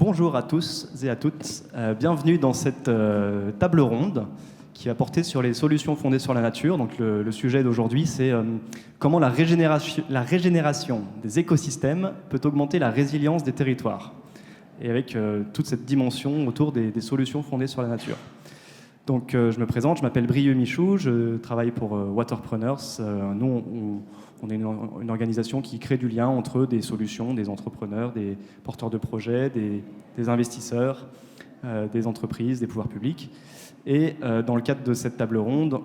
Bonjour à tous et à toutes. Bienvenue dans cette table ronde qui va porter sur les solutions fondées sur la nature. Donc le sujet d'aujourd'hui, c'est comment la régénération des écosystèmes peut augmenter la résilience des territoires. Et avec toute cette dimension autour des solutions fondées sur la nature. Donc je me présente, je m'appelle Brieux Michou, je travaille pour Waterpreneurs. Nous, on est une organisation qui crée du lien entre des solutions, des entrepreneurs, des porteurs de projets, des investisseurs, des entreprises, des pouvoirs publics. Et dans le cadre de cette table ronde,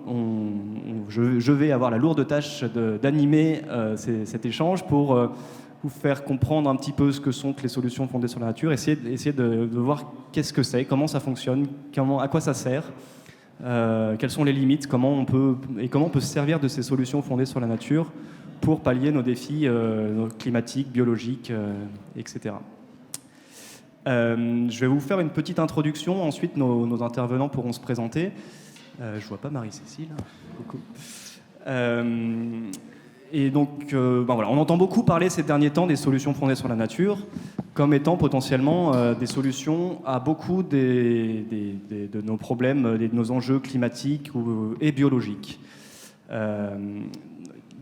je vais avoir la lourde tâche d'animer cet échange pour vous faire comprendre un petit peu ce que sont les solutions fondées sur la nature, essayer de voir qu'est-ce que c'est, comment ça fonctionne, à quoi ça sert, quelles sont les limites, comment on peut se servir de ces solutions fondées sur la nature pour pallier nos défis climatiques, biologiques, etc. Je vais vous faire une petite introduction, ensuite nos intervenants pourront se présenter. Je ne vois pas Marie-Cécile. Coucou. Et donc, voilà, on entend beaucoup parler ces derniers temps des solutions fondées sur la nature comme étant potentiellement des solutions à beaucoup de nos problèmes, de nos enjeux climatiques et biologiques.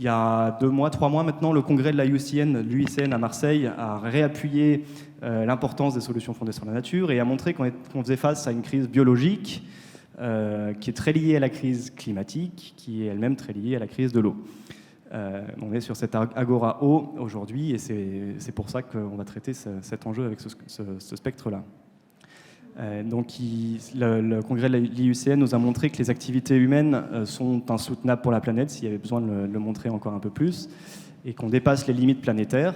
Il y a 3 mois maintenant, le congrès de la l'UICN à Marseille a réappuyé l'importance des solutions fondées sur la nature et a montré qu'on faisait face à une crise biologique qui est très liée à la crise climatique, qui est elle-même très liée à la crise de l'eau. On est sur cette agora eau aujourd'hui et c'est pour ça qu'on va traiter cet enjeu avec ce spectre-là. Donc le congrès de l'IUCN nous a montré que les activités humaines sont insoutenables pour la planète, s'il y avait besoin de le montrer encore un peu plus, et qu'on dépasse les limites planétaires,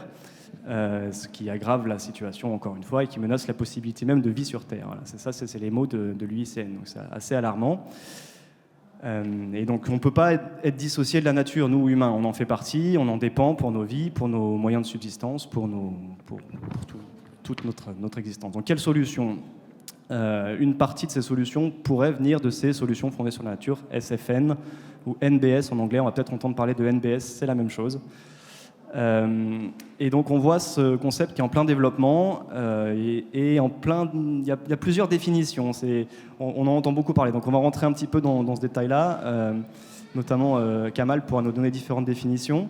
ce qui aggrave la situation encore une fois et qui menace la possibilité même de vie sur Terre. Voilà, c'est les mots de l'IUCN, donc c'est assez alarmant. Et donc on ne peut pas être dissocié de la nature, nous humains, on en fait partie, on en dépend pour nos vies, pour nos moyens de subsistance, pour toute notre existence. Donc quelle solution ? Une partie de ces solutions pourrait venir de ces solutions fondées sur la nature, SFN ou NBS en anglais, on va peut-être entendre parler de NBS, c'est la même chose. Et donc on voit ce concept qui est en plein développement et il y a plusieurs définitions, on en entend beaucoup parler, donc on va rentrer un petit peu dans ce détail-là, notamment Kamal pourra nous donner différentes définitions,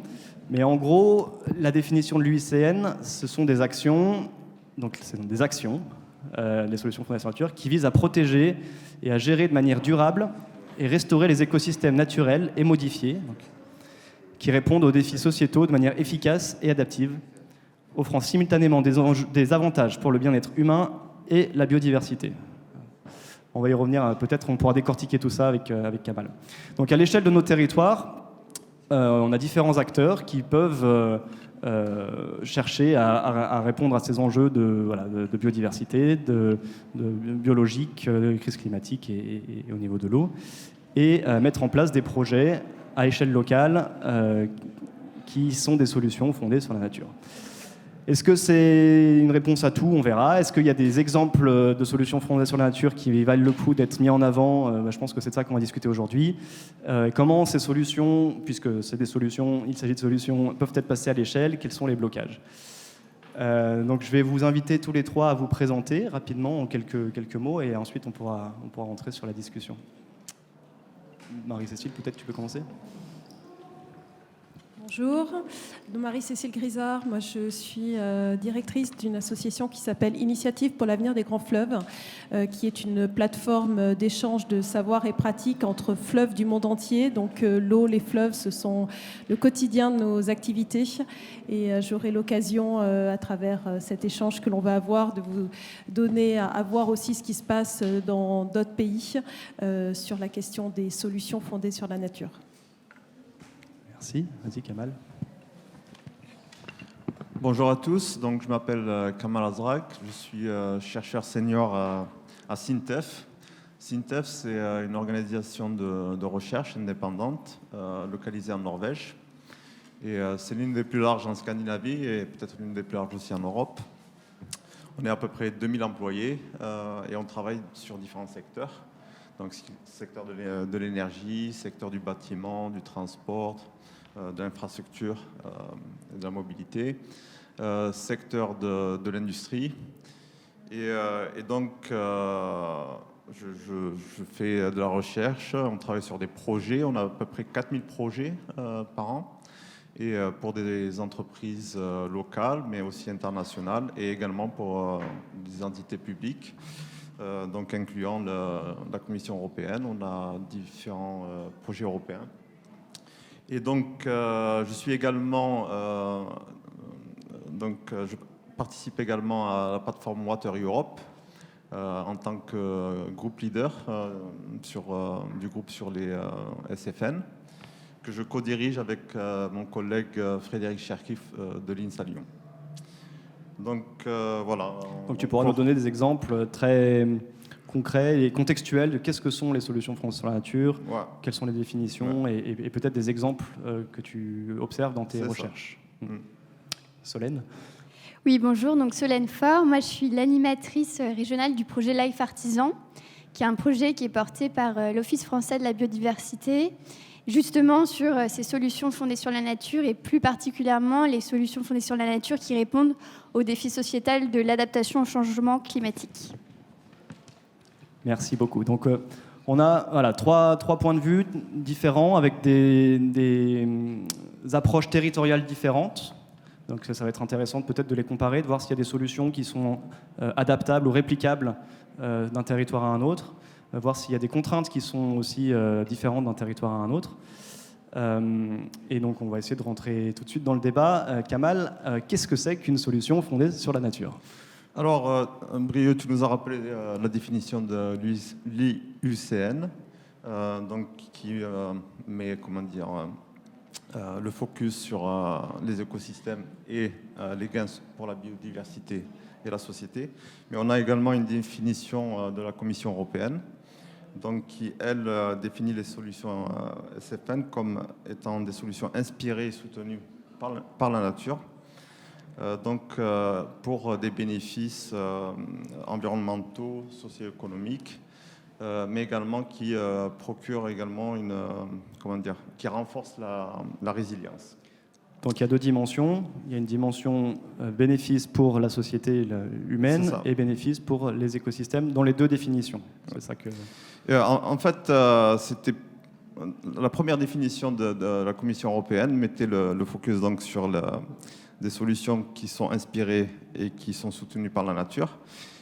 mais en gros, la définition de l'UICN, ce sont des actions, les solutions fondées sur la nature, qui visent à protéger et à gérer de manière durable et restaurer les écosystèmes naturels et modifiés, qui répondent aux défis sociétaux de manière efficace et adaptive, offrant simultanément des avantages pour le bien-être humain et la biodiversité. On va y revenir, peut-être on pourra décortiquer tout ça avec Kamal. Donc à l'échelle de nos territoires, on a différents acteurs qui peuvent chercher à répondre à ces enjeux de biodiversité, de biologique, de crise climatique et au niveau de l'eau, et mettre en place des projets à échelle locale qui sont des solutions fondées sur la nature. Est-ce que c'est une réponse à tout ? On verra. Est-ce qu'il y a des exemples de solutions fondées sur la nature qui valent le coup d'être mis en avant ? Je pense que c'est de ça qu'on va discuter aujourd'hui. Comment ces solutions, puisque c'est des solutions, il s'agit de solutions, peuvent être passées à l'échelle ? Quels sont les blocages ? Donc je vais vous inviter tous les trois à vous présenter rapidement en quelques mots et ensuite on pourra rentrer sur la discussion. Marie-Cécile, peut-être tu peux commencer ? Bonjour, Marie-Cécile Grisard. Moi, je suis directrice d'une association qui s'appelle Initiative pour l'avenir des grands fleuves, qui est une plateforme d'échange de savoir et pratiques entre fleuves du monde entier. Donc, l'eau, les fleuves, ce sont le quotidien de nos activités. Et j'aurai l'occasion, à travers cet échange que l'on va avoir, de vous donner à voir aussi ce qui se passe dans d'autres pays sur la question des solutions fondées sur la nature. Merci. Vas-y, Kamal. Bonjour à tous. Donc, je m'appelle Kamal Azrak. Je suis chercheur senior à SINTEF. SINTEF, c'est une organisation de recherche indépendante localisée en Norvège. Et c'est l'une des plus larges en Scandinavie et peut-être l'une des plus larges aussi en Europe. On est à peu près 2000 employés et on travaille sur différents secteurs. Donc, secteur de l'énergie, secteur du bâtiment, du transport, de l'infrastructure, de la mobilité, secteur de l'industrie Et donc, je fais de la recherche, on travaille sur des projets, on a à peu près 4000 projets par an, et pour des entreprises locales, mais aussi internationales, et également pour des entités publiques, donc incluant la Commission européenne. On a différents projets européens. Et donc, je suis également, je participe également à la plateforme Water Europe en tant que groupe leader du groupe sur les SFN, que je co-dirige avec mon collègue Frédéric Cherkif de l'INSA Lyon. Donc voilà. Donc tu pourras nous donner des exemples très concrets et contextuels de qu'est-ce que sont les solutions fondées sur la nature, Ouais. quelles sont les définitions et peut-être des exemples que tu observes dans tes C'est recherches. Solène? Oui, bonjour, donc Solène Faure. Moi, je suis l'animatrice régionale du projet Life Artisan, qui est un projet qui est porté par l'Office français de la biodiversité, justement sur ces solutions fondées sur la nature et plus particulièrement les solutions fondées sur la nature qui répondent aux défis sociétals de l'adaptation au changement climatique. Merci beaucoup. Donc, on a trois points de vue différents avec des approches territoriales différentes. Donc, ça va être intéressant peut-être de les comparer, de voir s'il y a des solutions qui sont adaptables ou réplicables d'un territoire à un autre, voir s'il y a des contraintes qui sont aussi différentes d'un territoire à un autre. Et donc, on va essayer de rentrer tout de suite dans le débat. Kamal, qu'est-ce que c'est qu'une solution fondée sur la nature ? Alors, Brieux, tu nous as rappelé la définition de l'IUCN, donc qui met, le focus sur les écosystèmes et les gains pour la biodiversité et la société. Mais on a également une définition de la Commission européenne, donc qui, elle, définit les solutions SFN comme étant des solutions inspirées et soutenues par la nature. Pour des bénéfices environnementaux, socio-économiques, mais également qui procurent également qui renforcent la résilience. Donc il y a deux dimensions. Il y a une dimension bénéfice pour la société humaine et bénéfice pour les écosystèmes dans les deux définitions. C'est ça que... En fait, c'était la première définition de la Commission européenne mettait le focus donc sur des solutions qui sont inspirées et qui sont soutenues par la nature,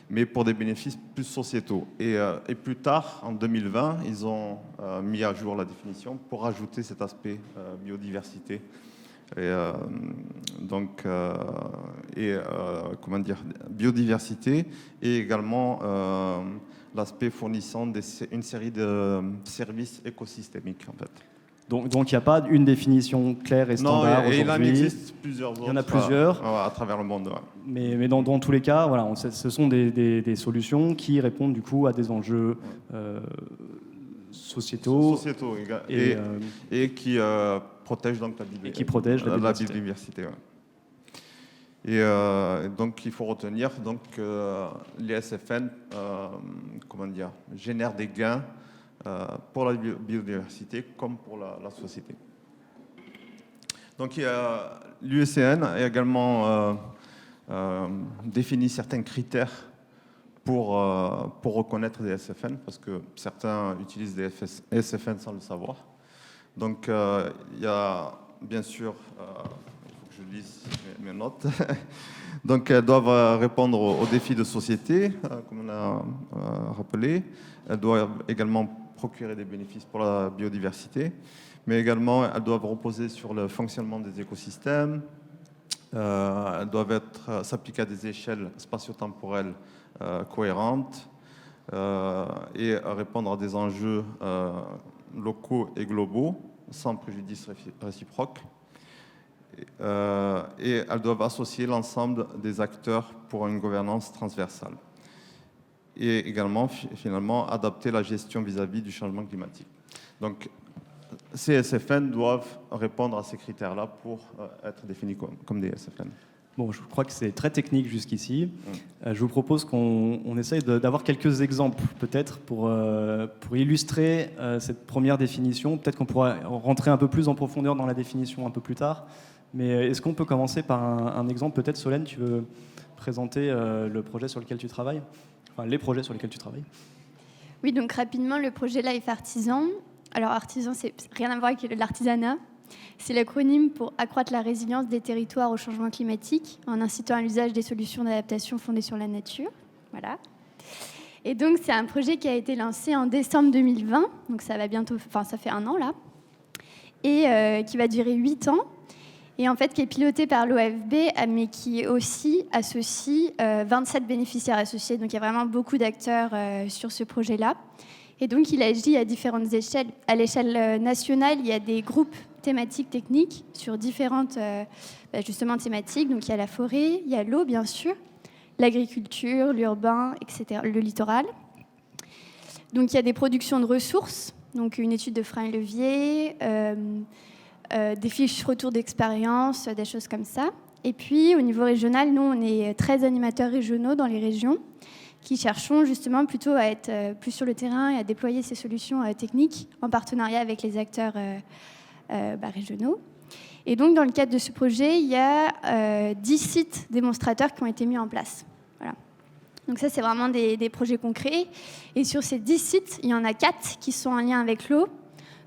mais pour des bénéfices plus sociétaux. Et plus tard, en 2020, ils ont mis à jour la définition pour ajouter cet aspect biodiversité. Biodiversité et également l'aspect fournissant une série de services écosystémiques, en fait. Donc il n'y a pas une définition claire et standard aujourd'hui. Il en existe plusieurs autres. Il y en a plusieurs. À travers le monde. Ouais. Mais dans tous les cas, voilà, ce sont des solutions qui répondent du coup à des enjeux sociétaux et qui protègent donc la biodiversité. Ouais. Et donc il faut retenir que les SFN génèrent des gains pour la biodiversité comme pour la société. Donc l'UICN a également défini certains critères pour reconnaître des SFN, parce que certains utilisent des SFN sans le savoir. Donc il y a bien sûr, il faut que je lise mes notes, donc elles doivent répondre aux défis de société, comme on a rappelé. Elles doivent également procurer des bénéfices pour la biodiversité, mais également elles doivent reposer sur le fonctionnement des écosystèmes, elles doivent s'appliquer à des échelles spatio-temporelles cohérentes et répondre à des enjeux locaux et globaux sans préjudice réciproque. Et elles doivent associer l'ensemble des acteurs pour une gouvernance transversale. Et également, finalement, adapter la gestion vis-à-vis du changement climatique. Donc, ces SFN doivent répondre à ces critères-là pour être définis comme des SFN. Bon, je crois que c'est très technique jusqu'ici. Je vous propose qu'on essaye d'avoir quelques exemples, peut-être, pour illustrer cette première définition. Peut-être qu'on pourra rentrer un peu plus en profondeur dans la définition un peu plus tard. Mais est-ce qu'on peut commencer par un exemple ? Peut-être, Solène, tu veux présenter le projet sur lequel tu travailles, enfin les projets sur lesquels tu travailles? Oui, donc rapidement, le projet Life Artisan. Alors, artisan, c'est rien à voir avec l'artisanat. C'est l'acronyme pour accroître la résilience des territoires au changement climatique en incitant à l'usage des solutions d'adaptation fondées sur la nature. Voilà. Et donc, c'est un projet qui a été lancé en décembre 2020. Donc, ça fait 1 an là. Et qui va durer 8 ans. Et en fait, qui est piloté par l'OFB, mais qui aussi associe 27 bénéficiaires associés. Donc, il y a vraiment beaucoup d'acteurs sur ce projet-là. Et donc, il agit à différentes échelles. À l'échelle nationale, il y a des groupes thématiques techniques sur différentes justement thématiques. Donc, il y a la forêt, il y a l'eau, bien sûr, l'agriculture, l'urbain, etc., le littoral. Donc, il y a des productions de ressources, donc une étude de freins et leviers, des fiches retour d'expérience, des choses comme ça. Et puis, au niveau régional, nous, on est 13 animateurs régionaux dans les régions qui cherchons justement plutôt à être plus sur le terrain et à déployer ces solutions techniques en partenariat avec les acteurs régionaux. Et donc, dans le cadre de ce projet, il y a 10 sites démonstrateurs qui ont été mis en place. Voilà. Donc ça, c'est vraiment des projets concrets. Et sur ces 10 sites, il y en a 4 qui sont en lien avec l'eau.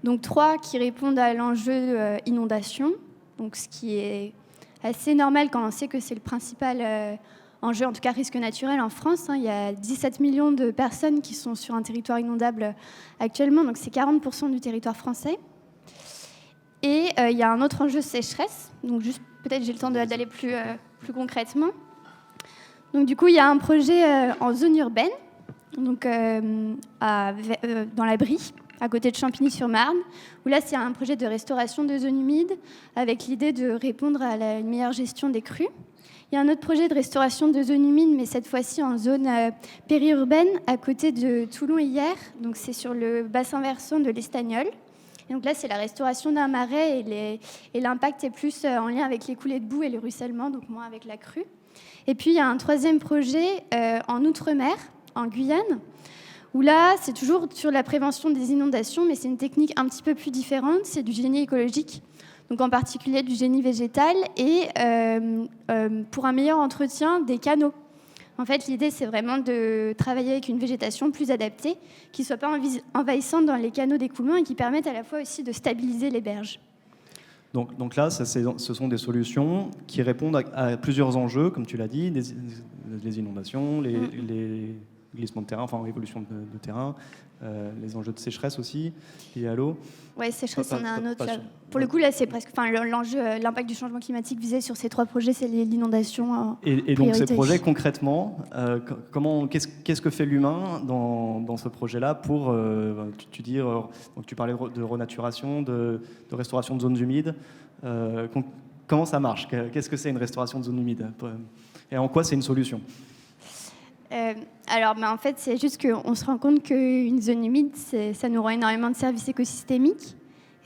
Donc 3 qui répondent à l'enjeu inondation, donc ce qui est assez normal quand on sait que c'est le principal enjeu, en tout cas risque naturel en France. Il y a 17 millions de personnes qui sont sur un territoire inondable actuellement, donc c'est 40% du territoire français. Et il y a un autre enjeu sécheresse, donc juste peut-être j'ai le temps d'aller plus concrètement. Donc du coup, il y a un projet en zone urbaine, donc dans la Brie, à côté de Champigny-sur-Marne, où là, c'est un projet de restauration de zones humides avec l'idée de répondre à une meilleure gestion des crues. Il y a un autre projet de restauration de zones humides, mais cette fois-ci en zone périurbaine, à côté de Toulon et Hyères. Donc, c'est sur le bassin versant de l'Estagnol. Et donc là, c'est la restauration d'un marais et l'impact est plus en lien avec les coulées de boue et le ruissellement, donc moins avec la crue. Et puis, il y a un troisième projet en Outre-mer, en Guyane, où là, c'est toujours sur la prévention des inondations, mais c'est une technique un petit peu plus différente, c'est du génie écologique, donc en particulier du génie végétal, et pour un meilleur entretien des canaux. En fait, l'idée, c'est vraiment de travailler avec une végétation plus adaptée, qui ne soit pas envahissante dans les canaux d'écoulement et qui permette à la fois aussi de stabiliser les berges. Donc là, ce sont des solutions qui répondent à plusieurs enjeux, comme tu l'as dit, les inondations, les glissements de terrain, enfin l'évolution de terrain, les enjeux de sécheresse aussi, liés à l'eau. Oui, sécheresse, on a un autre. Pour le coup, là, c'est presque. Enfin, l'enjeu, l'impact du changement climatique visé sur ces 3 projets, c'est l'inondation. Et donc, ces projets, concrètement, qu'est-ce que fait l'humain dans ce projet-là pour. Donc tu parlais de renaturation, de restauration de zones humides. Comment ça marche? Qu'est-ce que c'est une restauration de zones humides? Et en quoi c'est une solution? Alors, en fait, c'est juste qu'on se rend compte qu'une zone humide, ça nous rend énormément de services écosystémiques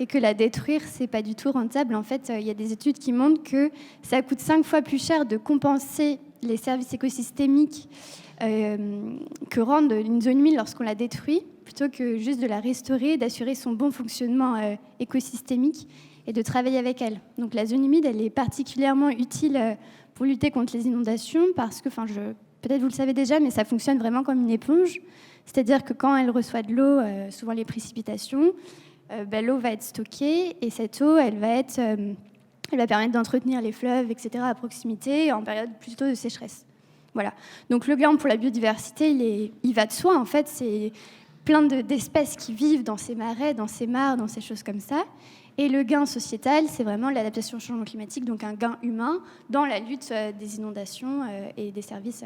et que la détruire, c'est pas du tout rentable. En fait, il y a des études qui montrent que ça coûte 5 fois plus cher de compenser les services écosystémiques que rend une zone humide lorsqu'on la détruit, plutôt que juste de la restaurer, d'assurer son bon fonctionnement écosystémique et de travailler avec elle. Donc, la zone humide, elle est particulièrement utile pour lutter contre les inondations parce que, peut-être vous le savez déjà, mais ça fonctionne vraiment comme une éponge. C'est-à-dire que quand elle reçoit de l'eau, souvent les précipitations, l'eau va être stockée et cette eau, elle va permettre d'entretenir les fleuves, etc., à proximité en période plutôt de sécheresse. Voilà. Donc le gain pour la biodiversité, il va de soi. En fait, c'est plein d'espèces qui vivent dans ces marais, dans ces mares, dans ces choses comme ça. Et le gain sociétal, c'est vraiment l'adaptation au changement climatique, donc un gain humain dans la lutte des inondations et des services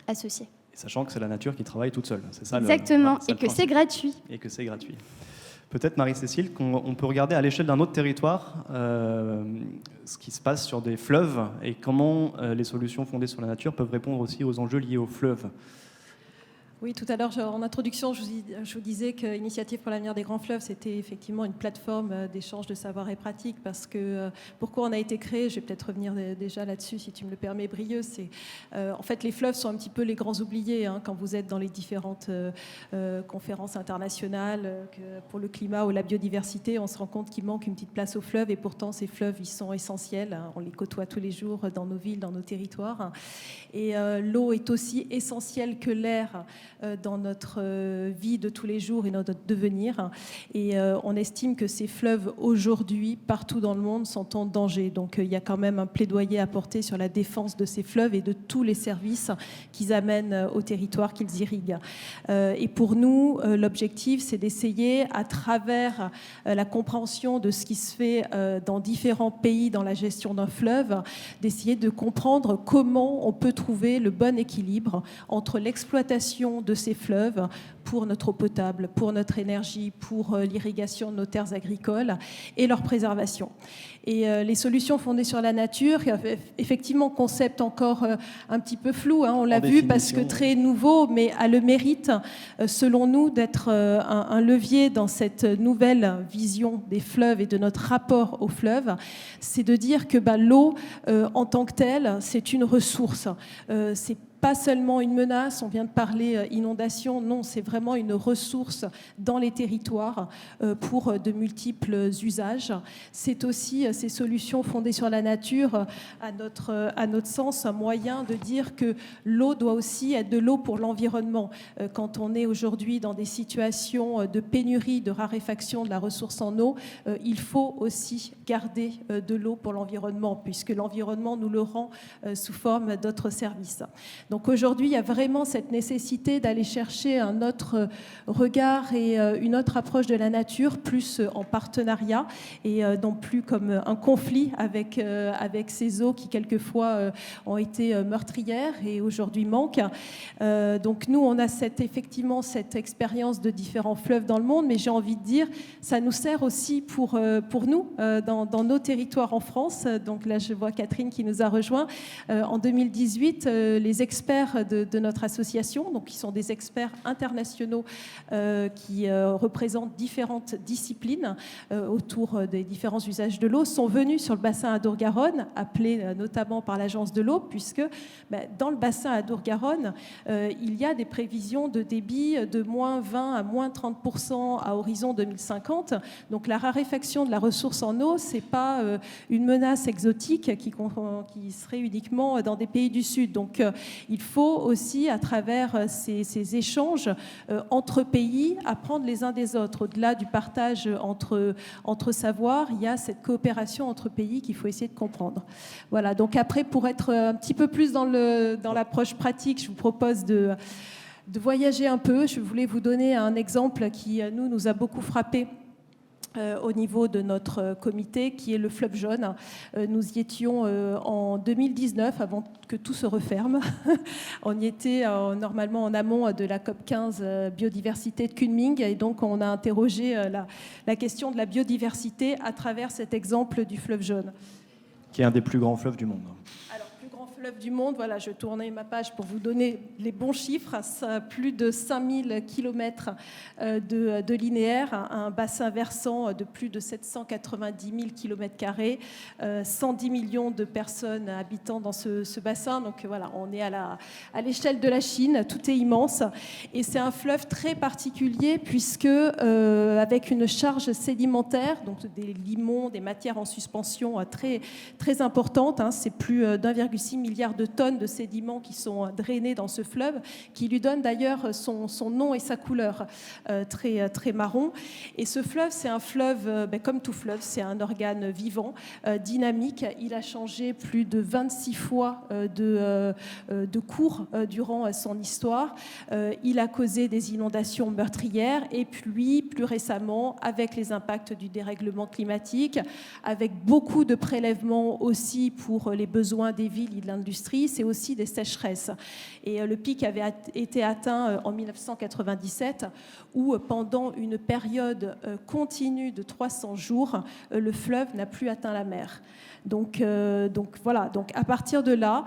associés. Et sachant que c'est la nature qui travaille toute seule, c'est ça. Exactement, et que c'est gratuit. Et que c'est gratuit. Peut-être, Marie-Cécile, qu'on peut regarder à l'échelle d'un autre territoire ce qui se passe sur des fleuves et comment les solutions fondées sur la nature peuvent répondre aussi aux enjeux liés aux fleuves. Oui, tout à l'heure, en introduction, je vous disais que Initiative pour l'avenir des grands fleuves, c'était effectivement une plateforme d'échange de savoir et pratique, parce que pourquoi on a été créé, je vais peut-être revenir déjà là-dessus, si tu me le permets, Brieux, c'est en fait les fleuves sont un petit peu les grands oubliés quand vous êtes dans les différentes conférences internationales pour le climat ou la biodiversité, on se rend compte qu'il manque une petite place aux fleuves, et pourtant ces fleuves, ils sont essentiels, on les côtoie tous les jours dans nos villes, dans nos territoires, et l'eau est aussi essentielle que l'air dans notre vie de tous les jours et notre devenir. Et on estime que ces fleuves, aujourd'hui, partout dans le monde, sont en danger. Donc il y a quand même un plaidoyer à porter sur la défense de ces fleuves et de tous les services qu'ils amènent au territoire qu'ils irriguent. Et pour nous, l'objectif, c'est d'essayer, à travers la compréhension de ce qui se fait dans différents pays dans la gestion d'un fleuve, d'essayer de comprendre comment on peut trouver le bon équilibre entre l'exploitation de ces fleuves pour notre eau potable, pour notre énergie, pour l'irrigation de nos terres agricoles et leur préservation. Et les solutions fondées sur la nature, effectivement, concept encore un petit peu flou, on l'a vu, parce que très nouveau, mais a le mérite, selon nous, d'être un levier dans cette nouvelle vision des fleuves et de notre rapport aux fleuves. C'est de dire que l'eau, en tant que telle, c'est une ressource. C'est pas seulement une menace, on vient de parler inondation, non, c'est vraiment une ressource dans les territoires pour de multiples usages. C'est aussi ces solutions fondées sur la nature, à notre sens, un moyen de dire que l'eau doit aussi être de l'eau pour l'environnement. Quand on est aujourd'hui dans des situations de pénurie, de raréfaction de la ressource en eau, il faut aussi garder de l'eau pour l'environnement, puisque l'environnement nous le rend sous forme d'autres services. Donc aujourd'hui, il y a vraiment cette nécessité d'aller chercher un autre regard et une autre approche de la nature, plus en partenariat et non plus comme un conflit avec ces eaux qui quelquefois ont été meurtrières et aujourd'hui manquent. Donc nous, on a effectivement cette expérience de différents fleuves dans le monde, mais j'ai envie de dire, ça nous sert aussi pour nous, dans nos territoires en France. Donc là, je vois Catherine qui nous a rejoints. En 2018, les experts de notre association, donc qui sont des experts internationaux qui représentent différentes disciplines autour des différents usages de l'eau, sont venus sur le bassin Adour-Garonne, appelé notamment par l'Agence de l'eau, puisque dans le bassin Adour-Garonne, il y a des prévisions de débit de moins 20 à moins 30% à horizon 2050. Donc la raréfaction de la ressource en eau, c'est pas une menace exotique qui serait uniquement dans des pays du Sud. Donc il faut aussi, à travers ces échanges entre pays, apprendre les uns des autres. Au-delà du partage entre savoirs, il y a cette coopération entre pays qu'il faut essayer de comprendre. Voilà, donc après, pour être un petit peu plus dans l'approche pratique, je vous propose de voyager un peu. Je voulais vous donner un exemple qui, nous a beaucoup frappé au niveau de notre comité, qui est le fleuve jaune. Nous y étions en 2019, avant que tout se referme. On y était normalement en amont de la COP15 biodiversité de Kunming, et donc on a interrogé la question de la biodiversité à travers cet exemple du fleuve jaune. Qui est un des plus grands fleuves du monde. Alors, plus grand fleuve du monde, voilà, je tournais ma page pour vous donner les bons chiffres. Plus de 5000 km de linéaire, un bassin versant de plus de 790 000 km², 110 millions de personnes habitant dans ce bassin. Donc voilà, on est à l'échelle de la Chine, tout est immense. Et c'est un fleuve très particulier puisque avec une charge sédimentaire, donc des limons, des matières en suspension très, très importante, c'est plus d'1,6 milliard de tonnes de sédiments qui sont drainés dans ce fleuve, qui lui donne d'ailleurs son nom et sa couleur très, très marron. Et ce fleuve, c'est un fleuve, comme tout fleuve, c'est un organe vivant, dynamique. Il a changé plus de 26 fois de cours durant son histoire. Il a causé des inondations meurtrières et puis, plus récemment, avec les impacts du dérèglement climatique, avec beaucoup de prélèvements aussi pour les besoins des villes, il en l'industrie, c'est aussi des sécheresses. Et le pic avait été atteint en 1997, où pendant une période continue de 300 jours, le fleuve n'a plus atteint la mer. Donc voilà, donc à partir de là,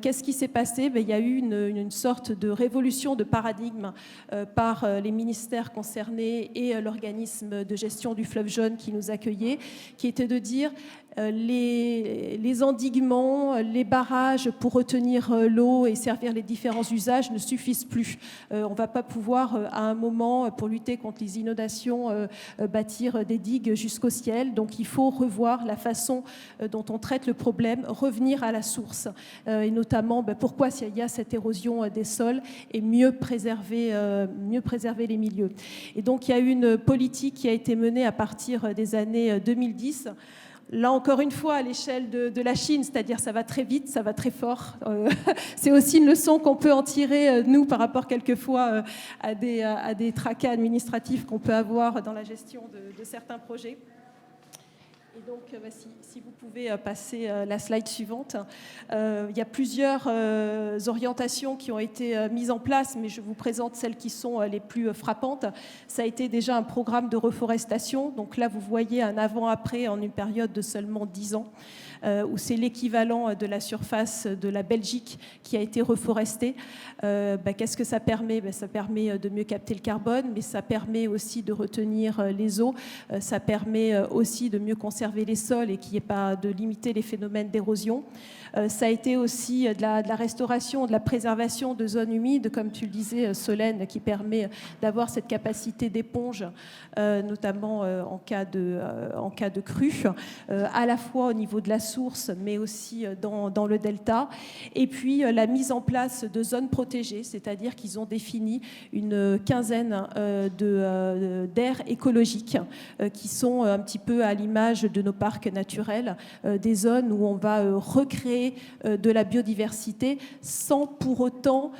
qu'est-ce qui s'est passé? Il y a eu une sorte de révolution de paradigme par les ministères concernés et l'organisme de gestion du fleuve jaune qui nous accueillait, qui était de dire les endiguements, les barrages pour retenir l'eau et servir les différents usages ne suffisent plus. On ne va pas pouvoir, à un moment, pour lutter contre les inondations, bâtir des digues jusqu'au ciel. Donc il faut revoir la façon dont on traite le problème, revenir à la source. Et notamment, pourquoi il y a cette érosion des sols et mieux préserver les milieux. Et donc il y a eu une politique qui a été menée à partir des années 2010. Là, encore une fois, à l'échelle de la Chine, c'est-à-dire ça va très vite, ça va très fort. C'est aussi une leçon qu'on peut en tirer, nous, par rapport quelquefois à des tracas administratifs qu'on peut avoir dans la gestion de certains projets. Et donc, si vous pouvez passer la slide suivante, il y a plusieurs orientations qui ont été mises en place, mais je vous présente celles qui sont les plus frappantes. Ça a été déjà un programme de reforestation. Donc là, vous voyez un avant-après en une période de seulement 10 ans. Où c'est l'équivalent de la surface de la Belgique qui a été reforestée. Qu'est-ce que ça permet? Ça permet de mieux capter le carbone, mais ça permet aussi de retenir les eaux. Ça permet aussi de mieux conserver les sols et de limiter les phénomènes d'érosion. Ça a été aussi de la restauration, de la préservation de zones humides, comme tu le disais, Solène, qui permet d'avoir cette capacité d'éponge, notamment en cas de crue, à la fois au niveau de la source, mais aussi dans le delta. Et puis la mise en place de zones protégées, c'est-à-dire qu'ils ont défini une quinzaine d'aires écologiques qui sont un petit peu à l'image de nos parcs naturels, des zones où on va recréer de la biodiversité sans pour autant,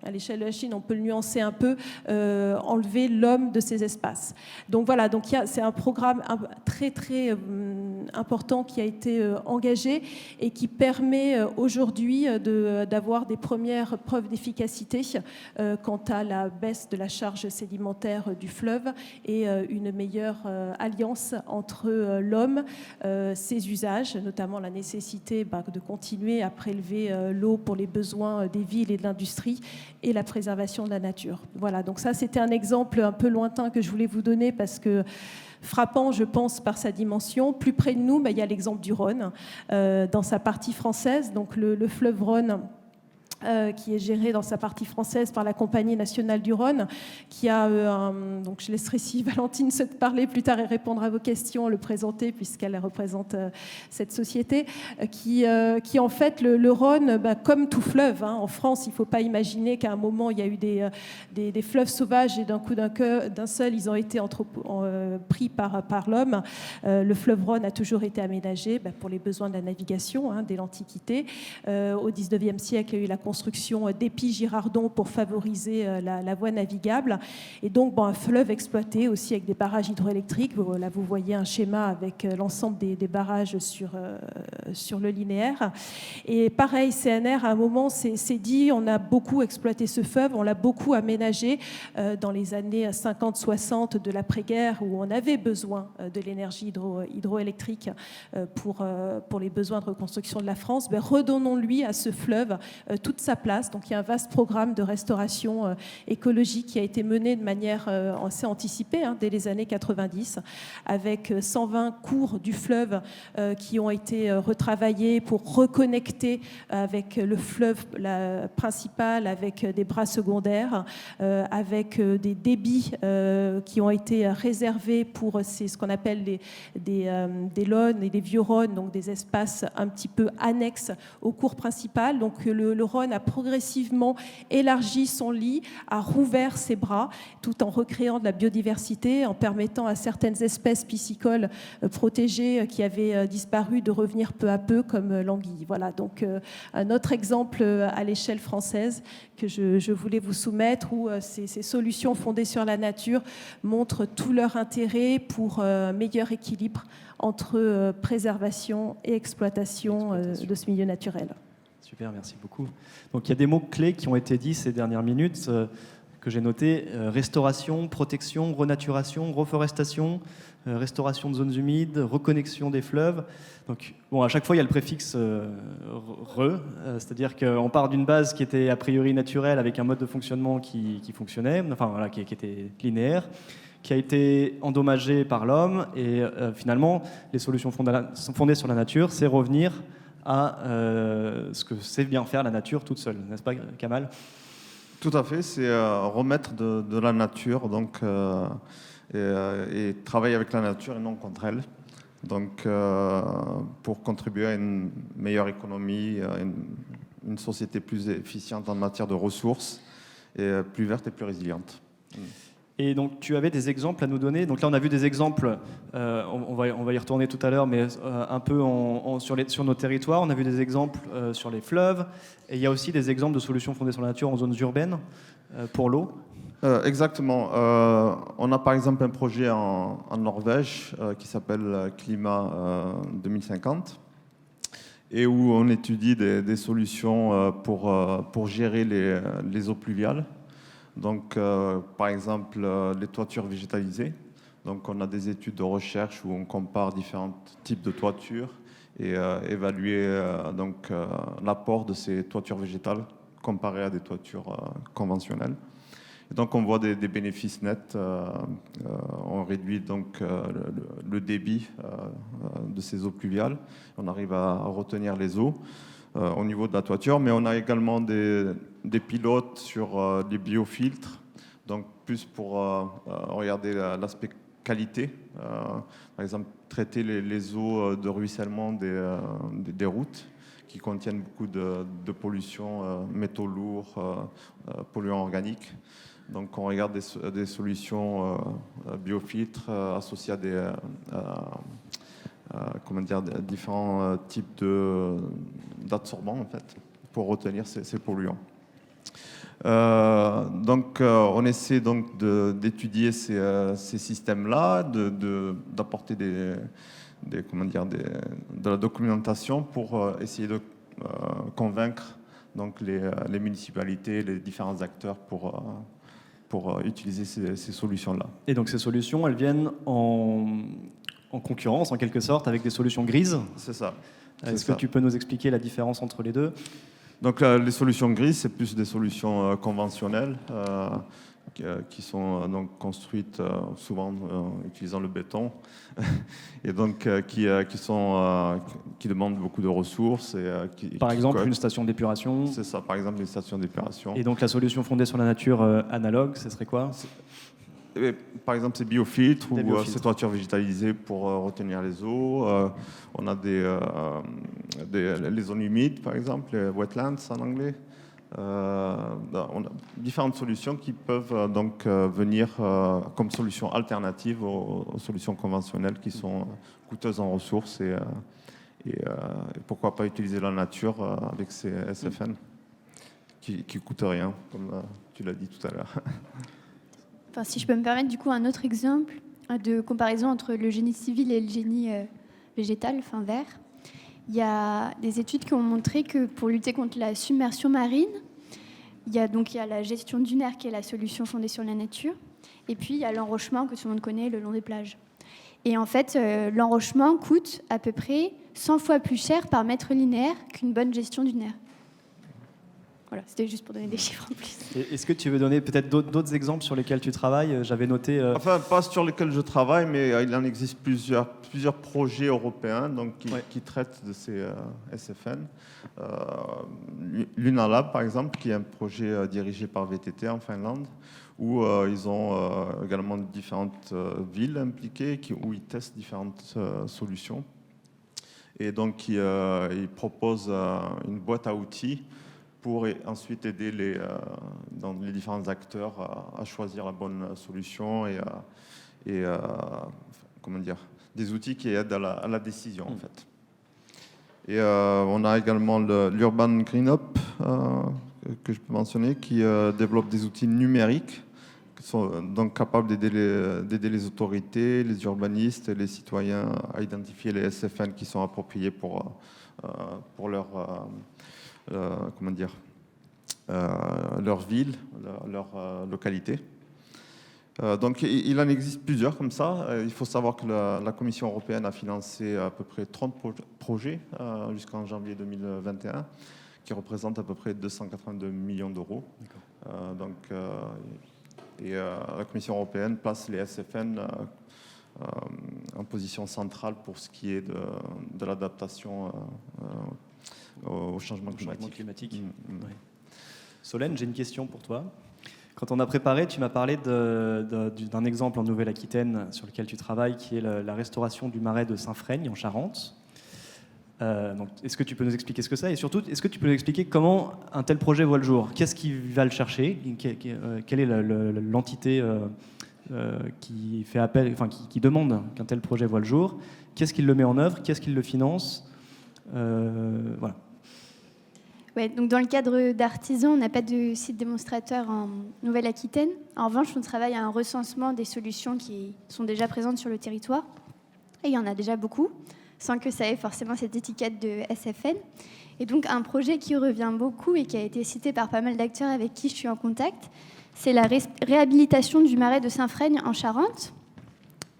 à l'échelle de la Chine, on peut le nuancer un peu, enlever l'homme de ces espaces. Donc voilà, c'est un programme très très important qui a été engagé et qui permet aujourd'hui d'avoir des premières preuves d'efficacité quant à la baisse de la charge sédimentaire du fleuve et une meilleure alliance entre l'homme, ses usages, notamment la nécessité de continuer à prélever l'eau pour les besoins des villes et de l'industrie, et la préservation de la nature. Voilà, donc ça c'était un exemple un peu lointain que je voulais vous donner parce que frappant, je pense, par sa dimension. Plus près de nous, il y a l'exemple du Rhône, dans sa partie française, donc le fleuve Rhône, qui est géré dans sa partie française par la Compagnie nationale du Rhône, qui a donc je laisserai ici Valentine se parler plus tard et répondre à vos questions, le présenter puisqu'elle représente cette société, qui en fait le Rhône, comme tout fleuve, en France, il ne faut pas imaginer qu'à un moment il y a eu des fleuves sauvages et d'un coup d'un seul ils ont été pris par l'homme. Le fleuve Rhône a toujours été aménagé pour les besoins de la navigation dès l'Antiquité. Au XIXe siècle, il y a eu la construction d'épis Girardon pour favoriser la voie navigable. Et donc, un fleuve exploité aussi avec des barrages hydroélectriques. Là, vous voyez un schéma avec l'ensemble des barrages sur le linéaire. Et pareil, CNR, à un moment, s'est dit, on a beaucoup exploité ce fleuve, on l'a beaucoup aménagé dans les années 50-60 de l'après-guerre, où on avait besoin de l'énergie hydroélectrique pour les besoins de reconstruction de la France. Redonnons-lui à ce fleuve toute sa place. Donc il y a un vaste programme de restauration écologique qui a été mené de manière assez anticipée dès les années 90, avec 120 cours du fleuve qui ont été retravaillés pour reconnecter avec le fleuve principal, avec des bras secondaires, avec des débits qui ont été réservés pour ce qu'on appelle des lônes et des vieux Rhônes, donc des espaces un petit peu annexes au cours principal. Donc le Rhône a progressivement élargi son lit, a rouvert ses bras, tout en recréant de la biodiversité, en permettant à certaines espèces piscicoles protégées qui avaient disparu de revenir peu à peu, comme l'anguille. Voilà, donc un autre exemple à l'échelle française que je voulais vous soumettre, où ces solutions fondées sur la nature montrent tout leur intérêt pour un meilleur équilibre entre préservation et exploitation de ce milieu naturel. Super, merci beaucoup. Donc il y a des mots-clés qui ont été dits ces dernières minutes que j'ai notés. Restauration, protection, renaturation, reforestation, restauration de zones humides, reconnexion des fleuves. Donc bon, à chaque fois il y a le préfixe c'est-à-dire qu'on part d'une base qui était a priori naturelle avec un mode de fonctionnement qui fonctionnait, enfin voilà, qui était linéaire, qui a été endommagé par l'homme et finalement les solutions fondées sur la nature, c'est revenir à ce que sait bien faire la nature toute seule, n'est-ce pas Kamal ? Tout à fait, c'est remettre de la nature donc, et travailler avec la nature et non contre elle. Donc, pour contribuer à une meilleure économie, une société plus efficiente en matière de ressources, et plus verte et plus résiliente. Et donc, tu avais des exemples à nous donner. Donc là, on a vu des exemples, on va y retourner tout à l'heure, mais un peu sur nos territoires. On a vu des exemples sur les fleuves. Et il y a aussi des exemples de solutions fondées sur la nature en zones urbaines pour l'eau. Exactement. On a par exemple un projet en Norvège qui s'appelle Climat 2050 et où on étudie des solutions pour gérer les eaux pluviales. Donc, par exemple, les toitures végétalisées. Donc, on a des études de recherche où on compare différents types de toitures et évaluer l'apport de ces toitures végétales comparé à des toitures conventionnelles. Et donc, on voit des bénéfices nets. On réduit donc le débit de ces eaux pluviales. On arrive à retenir les eaux au niveau de la toiture, mais on a également des pilotes sur les biofiltres, donc plus pour regarder l'aspect qualité. Par exemple, traiter les eaux de ruissellement des routes qui contiennent beaucoup de pollution, métaux lourds, polluants organiques. Donc on regarde des solutions biofiltres associées à différents types d'absorbants en fait, pour retenir ces polluants. On essaie donc d'étudier ces systèmes-là, d'apporter de la documentation pour essayer de convaincre donc les municipalités, les différents acteurs pour utiliser ces solutions-là. Et donc ces solutions, elles viennent en concurrence, en quelque sorte, avec des solutions grises. C'est ça. Est-ce que tu peux nous expliquer la différence entre les deux ? Donc les solutions grises, c'est plus des solutions conventionnelles qui sont donc construites souvent utilisant le béton et donc qui demandent beaucoup de ressources. Par exemple, une station d'épuration. C'est ça, par exemple, une station d'épuration. Et donc la solution fondée sur la nature analogue, ce serait quoi ? Par exemple, ces biofiltres ou ces toitures végétalisées pour retenir les eaux. On a les zones humides, par exemple, les wetlands en anglais. On a différentes solutions qui peuvent donc venir comme solution alternative aux solutions conventionnelles qui sont coûteuses en ressources et pourquoi pas utiliser la nature avec ces SFN qui ne coûtent rien, comme tu l'as dit tout à l'heure. Enfin, si je peux me permettre du coup un autre exemple de comparaison entre le génie civil et le génie végétal, enfin vert. Il y a des études qui ont montré que pour lutter contre la submersion marine, il y a la gestion dunaire qui est la solution fondée sur la nature, et puis il y a l'enrochement que tout le monde connaît le long des plages. Et en fait, l'enrochement coûte à peu près 100 fois plus cher par mètre linéaire qu'une bonne gestion dunaire. Voilà, c'était juste pour donner des chiffres en plus. Est-ce que tu veux donner peut-être d'autres exemples sur lesquels tu travailles ? J'avais noté... Enfin, pas sur lesquels je travaille, mais il en existe plusieurs projets européens donc, qui traitent de ces SFN. Lunalab, par exemple, qui est un projet dirigé par VTT en Finlande, où ils ont également différentes villes impliquées, où ils testent différentes solutions. Et donc, ils proposent une boîte à outils pour ensuite aider les différents acteurs à choisir la bonne solution et des outils qui aident à la décision en fait. Et on a également l'Urban Green Up que je peux mentionner qui développe des outils numériques qui sont donc capables d'aider les autorités, les urbanistes et les citoyens à identifier les SFN qui sont appropriés pour leur comment dire, leur ville, leur localité. Donc il en existe plusieurs comme ça. Il faut savoir que la Commission européenne a financé à peu près 30 projets jusqu'en janvier 2021, qui représentent à peu près 282 millions d'euros. La Commission européenne place les SFN en position centrale pour ce qui est de l'adaptation au changement climatique. Ouais. Solène, j'ai une question pour toi. Quand on a préparé, tu m'as parlé d'un exemple en Nouvelle-Aquitaine sur lequel tu travailles, qui est la restauration du marais de Saint-Freigne en Charente. Donc, est-ce que tu peux nous expliquer ce que c'est ? Et surtout, est-ce que tu peux nous expliquer comment un tel projet voit le jour ? Qu'est-ce qui va le chercher ? Quelle est l'entité qui fait appel, enfin, qui demande qu'un tel projet voit le jour ? Qu'est-ce qui le met en œuvre ? Qu'est-ce qui le finance ? Voilà. Ouais, donc dans le cadre d'Artisan, on n'a pas de site démonstrateur en Nouvelle-Aquitaine. En revanche, on travaille à un recensement des solutions qui sont déjà présentes sur le territoire. Et il y en a déjà beaucoup, sans que ça ait forcément cette étiquette de SFN. Et donc un projet qui revient beaucoup et qui a été cité par pas mal d'acteurs avec qui je suis en contact, c'est la réhabilitation du marais de Saint-Freigne en Charente.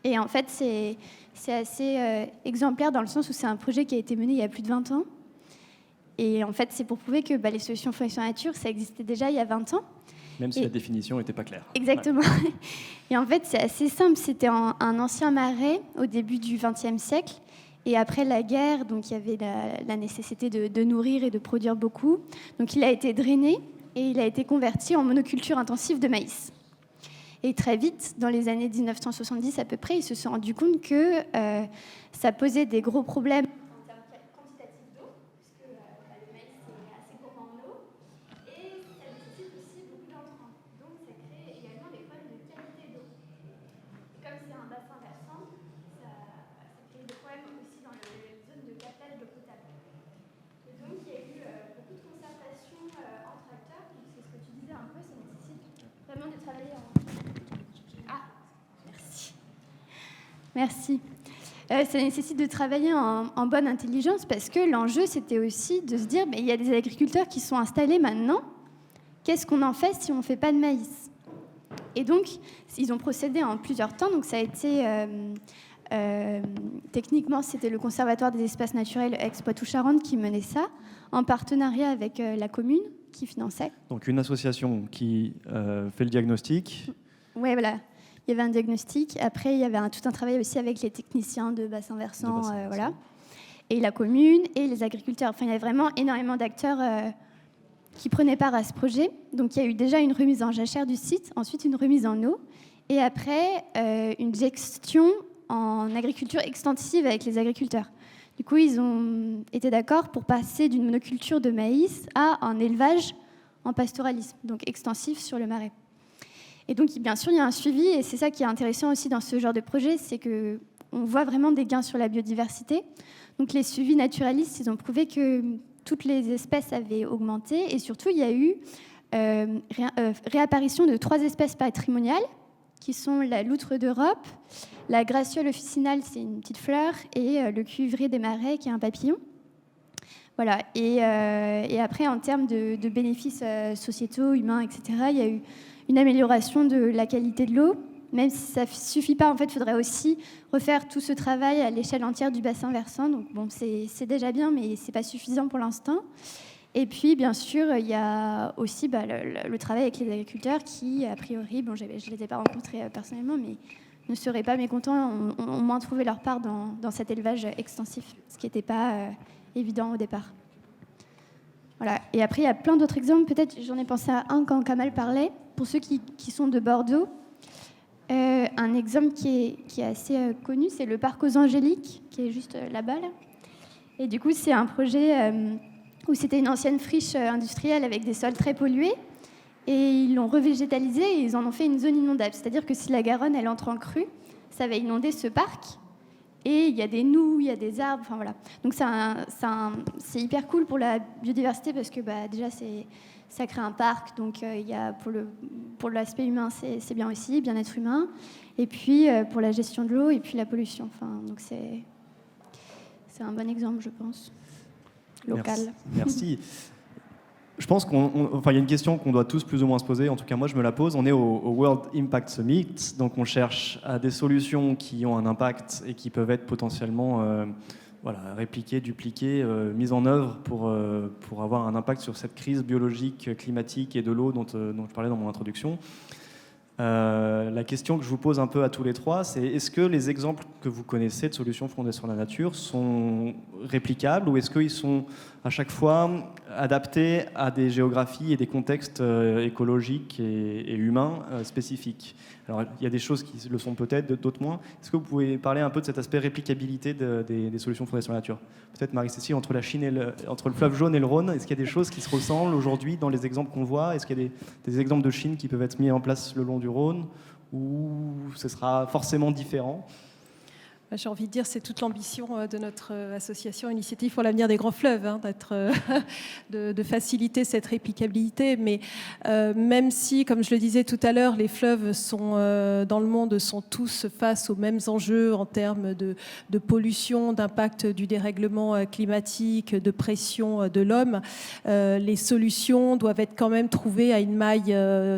Et en fait, c'est assez exemplaire dans le sens où c'est un projet qui a été mené il y a plus de 20 ans. Et en fait, c'est pour prouver que les solutions fonction nature, ça existait déjà il y a 20 ans. Même si la définition n'était pas claire. Exactement. Ouais. Et en fait, c'est assez simple. C'était un ancien marais au début du XXe siècle. Et après la guerre, donc, il y avait la nécessité de nourrir et de produire beaucoup. Donc il a été drainé et il a été converti en monoculture intensive de maïs. Et très vite, dans les années 1970 à peu près, ils se sont rendus compte que ça posait des gros problèmes en termes quantitatifs d'eau, puisque le maïs est assez gourmand en eau, et ça nécessite aussi beaucoup d'entrants. Donc ça crée également des problèmes de qualité d'eau. Et comme c'est un bassin versant, ça crée des problèmes aussi dans les zones de captage d'eau potable. Et donc il y a eu beaucoup de concertation entre acteurs, donc c'est ce que tu disais un peu, ça nécessite vraiment de travailler en... Merci. Ça nécessite de travailler en bonne intelligence parce que l'enjeu, c'était aussi de se dire il y a des agriculteurs qui sont installés maintenant. Qu'est-ce qu'on en fait si on ne fait pas de maïs ? Et donc, ils ont procédé en plusieurs temps. Donc, ça a été... techniquement, c'était le Conservatoire des espaces naturels ex-Poitou-Charentes qui menait ça, en partenariat avec la commune qui finançait. Donc, une association qui fait le diagnostic. Oui, voilà. Il y avait un diagnostic. Après, il y avait tout un travail aussi avec les techniciens de bassin versant, voilà. Et la commune et les agriculteurs. Enfin, il y avait vraiment énormément d'acteurs qui prenaient part à ce projet. Donc, il y a eu déjà une remise en jachère du site, ensuite une remise en eau, et après, une gestion en agriculture extensive avec les agriculteurs. Du coup, ils ont été d'accord pour passer d'une monoculture de maïs à un élevage en pastoralisme, donc extensif sur le marais. Et donc, bien sûr, il y a un suivi, et c'est ça qui est intéressant aussi dans ce genre de projet, c'est qu'on voit vraiment des gains sur la biodiversité. Donc, les suivis naturalistes, ils ont prouvé que toutes les espèces avaient augmenté, et surtout, il y a eu réapparition de 3 espèces patrimoniales, qui sont la loutre d'Europe, la graciole officinale, c'est une petite fleur, et le cuivré des marais, qui est un papillon. Voilà. Et après, en termes de bénéfices sociétaux, humains, etc., il y a eu une amélioration de la qualité de l'eau, même si ça ne suffit pas. En fait, il faudrait aussi refaire tout ce travail à l'échelle entière du bassin versant. Donc, bon, c'est déjà bien, mais ce n'est pas suffisant pour l'instant. Et puis, bien sûr, il y a aussi le travail avec les agriculteurs qui, a priori, je ne les ai pas rencontrés personnellement, mais ne seraient pas mécontents, ont au moins trouvé leur part dans cet élevage extensif, ce qui n'était pas évident au départ. Voilà. Et après, il y a plein d'autres exemples. Peut-être, j'en ai pensé à un quand Kamal parlait. Pour ceux qui sont de Bordeaux, un exemple qui est assez connu, c'est le parc aux Angéliques, qui est juste là-bas. Là. Et du coup, c'est un projet où c'était une ancienne friche industrielle avec des sols très pollués. Et ils l'ont revégétalisé et ils en ont fait une zone inondable. C'est-à-dire que si la Garonne, elle entre en crue, ça va inonder ce parc. Et il y a des noues, il y a des arbres, enfin voilà. Donc c'est hyper cool pour la biodiversité parce que déjà ça crée un parc, donc il y a pour l'aspect humain c'est bien aussi, bien-être humain, et puis pour la gestion de l'eau et puis la pollution. Enfin donc c'est un bon exemple, je pense, local. Merci. Je pense qu'il y a une question qu'on doit tous plus ou moins se poser, en tout cas moi je me la pose. On est au World Impact Summit, donc on cherche à des solutions qui ont un impact et qui peuvent être potentiellement répliquées, dupliquées, mises en œuvre pour avoir un impact sur cette crise biologique, climatique et de l'eau dont je parlais dans mon introduction. La question que je vous pose un peu à tous les trois, c'est est-ce que les exemples que vous connaissez de solutions fondées sur la nature sont réplicables ou est-ce qu'ils sont à chaque fois adaptés à des géographies et des contextes écologiques et humains spécifiques? Alors il y a des choses qui le sont peut-être, d'autres moins. Est-ce que vous pouvez parler un peu de cette aspect réplicabilité des solutions fondées sur la nature? Peut-être Marie-Cécile, entre la Chine entre le fleuve jaune et le Rhône, est-ce qu'il y a des choses qui se ressemblent aujourd'hui dans les exemples qu'on voit? Est-ce qu'il y a des exemples de Chine qui peuvent être mis en place le long du Rhône ou ce sera forcément différent? J'ai envie de dire, c'est toute l'ambition de notre association Initiative pour l'avenir des grands fleuves, de faciliter cette réplicabilité. Mais même si, comme je le disais tout à l'heure, les fleuves dans le monde sont tous face aux mêmes enjeux en termes de pollution, d'impact du dérèglement climatique, de pression de l'homme, les solutions doivent être quand même trouvées à une maille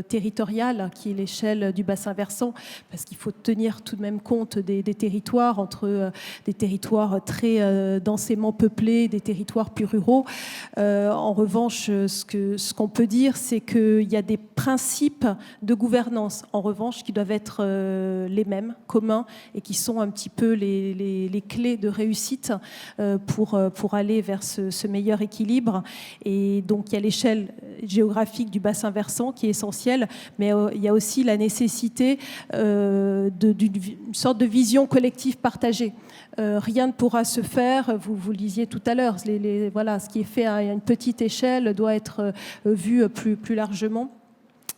territoriale, qui est l'échelle du bassin versant, parce qu'il faut tenir tout de même compte des territoires, entre des territoires très densément peuplés et des territoires plus ruraux. En revanche, ce qu'on peut dire, c'est qu'il y a des principes de gouvernance, en revanche, qui doivent être les mêmes, communs, et qui sont un petit peu les clés de réussite pour aller vers ce meilleur équilibre. Et donc, il y a l'échelle géographique du bassin versant qui est essentielle, mais il y a aussi la nécessité d'une sorte de vision collective partagée. Rien ne pourra se faire, vous le disiez tout à l'heure, ce qui est fait à une petite échelle doit être vu plus largement.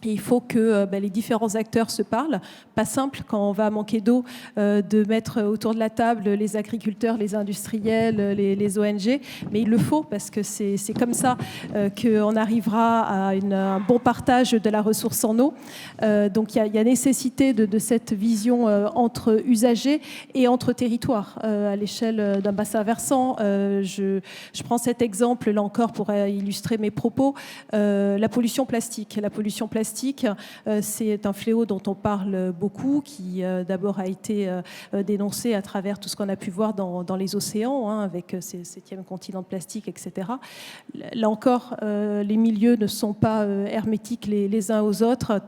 Et il faut que les différents acteurs se parlent. Pas simple quand on va manquer d'eau de mettre autour de la table les agriculteurs, les industriels, les ONG, mais il le faut parce que c'est comme ça qu'on arrivera à un bon partage de la ressource en eau. Donc il y a nécessité de cette vision entre usagers et entre territoires. À l'échelle d'un bassin versant, je prends cet exemple là encore pour illustrer mes propos. La pollution plastique. La pollution plastique, c'est un fléau dont on parle beaucoup, qui d'abord a été dénoncé à travers tout ce qu'on a pu voir dans les océans, avec ce 7e continent de plastique, etc. Là encore, les milieux ne sont pas hermétiques les uns aux autres.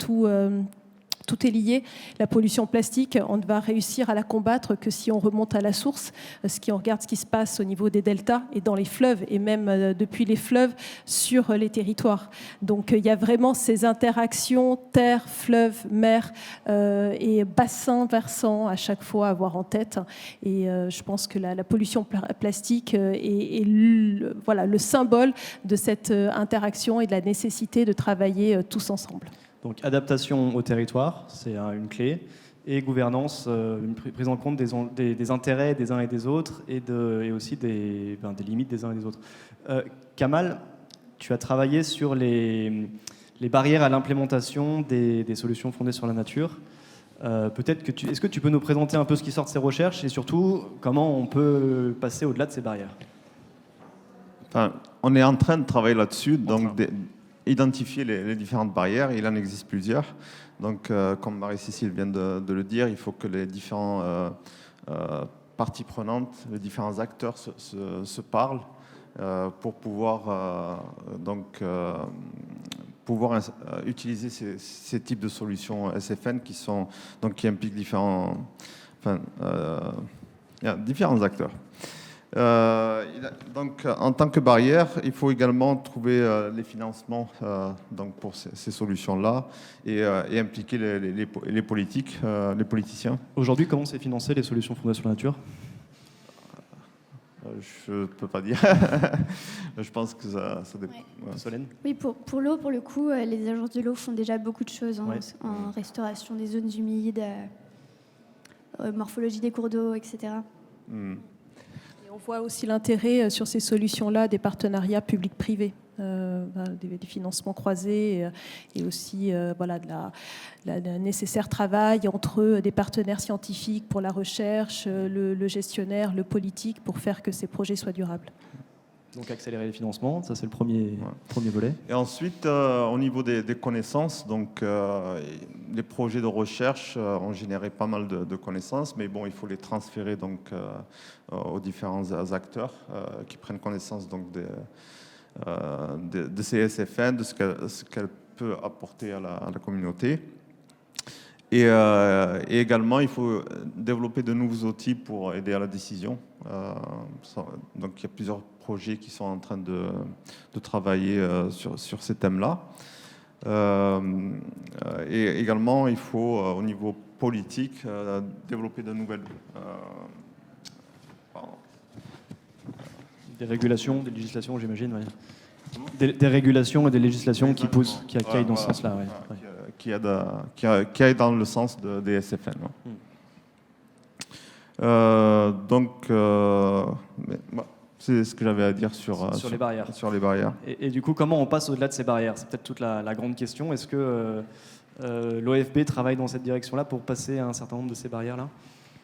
Tout est lié. La pollution plastique, on ne va réussir à la combattre que si on remonte à la source, on regarde ce qui se passe au niveau des deltas et dans les fleuves, et même depuis les fleuves sur les territoires. Donc il y a vraiment ces interactions terre, fleuve, mer et bassin versant à chaque fois à avoir en tête. Et je pense que la pollution plastique est le symbole de cette interaction et de la nécessité de travailler tous ensemble. Donc adaptation au territoire, c'est une clé, et gouvernance, une prise en compte des intérêts des uns et des autres, et aussi des limites des uns et des autres. Kamal, tu as travaillé sur les barrières à l'implémentation des solutions fondées sur la nature. Est-ce que tu peux nous présenter un peu ce qui sort de ces recherches, et surtout comment on peut passer au-delà de ces barrières? On est en train de travailler là-dessus, donc identifier les différentes barrières. Il en existe plusieurs. Donc, comme Marie-Cécile vient de le dire, il faut que les différentes parties prenantes, les différents acteurs se parlent pour pouvoir utiliser ces types de solutions SFN qui impliquent différents acteurs. Donc, en tant que barrière, il faut également trouver les financements pour ces solutions-là et impliquer les politiques, les politiciens. Aujourd'hui, comment c'est financé les solutions fondées sur la nature? Je ne peux pas dire. Je pense que ça dépend. Ouais. Solène? Oui, pour l'eau, pour le coup, les agences de l'eau font déjà beaucoup de choses en restauration des zones humides, morphologie des cours d'eau, etc. On voit aussi l'intérêt sur ces solutions-là des partenariats publics-privés, des financements croisés et aussi le nécessaire travail entre des partenaires scientifiques pour la recherche, le gestionnaire, le politique, pour faire que ces projets soient durables. Donc accélérer les financements, ça c'est le premier volet. Et ensuite, au niveau des connaissances, donc les projets de recherche ont généré pas mal de connaissances, mais bon, il faut les transférer donc aux différents acteurs qui prennent connaissance donc de ces SFN, de ce qu'elle peut apporter à la communauté. Et également, il faut développer de nouveaux outils pour aider à la décision. Donc, il y a plusieurs projets qui sont en train de travailler sur ces thèmes-là. Et également, il faut, au niveau politique, développer de nouvelles... Des régulations, des législations, j'imagine. Ouais. Des régulations et des législations qui poussent, qui aillent dans ce sens-là. Ouais. Qui aillent dans le sens des SFN. Donc, c'est ce que j'avais à dire sur les barrières. Sur les barrières. Et du coup, comment on passe au-delà de ces barrières? C'est peut-être toute la grande question. Est-ce que l'OFB travaille dans cette direction-là pour passer à un certain nombre de ces barrières-là?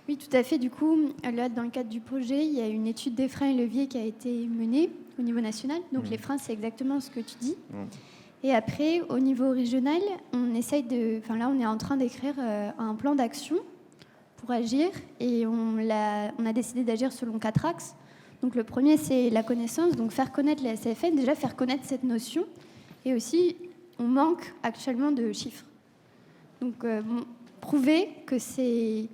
Oui, tout à fait. Du coup, là, dans le cadre du projet, il y a une étude des freins et leviers qui a été menée au niveau national. Donc, les freins, c'est exactement ce que tu dis. Et après, au niveau régional, on essaye là, on est en train d'écrire un plan d'action pour agir. Et on a décidé d'agir selon 4 axes. Donc, le premier, c'est la connaissance. Donc, faire connaître les SFN, déjà faire connaître cette notion. Et aussi, on manque actuellement de chiffres. Donc, prouver que c'est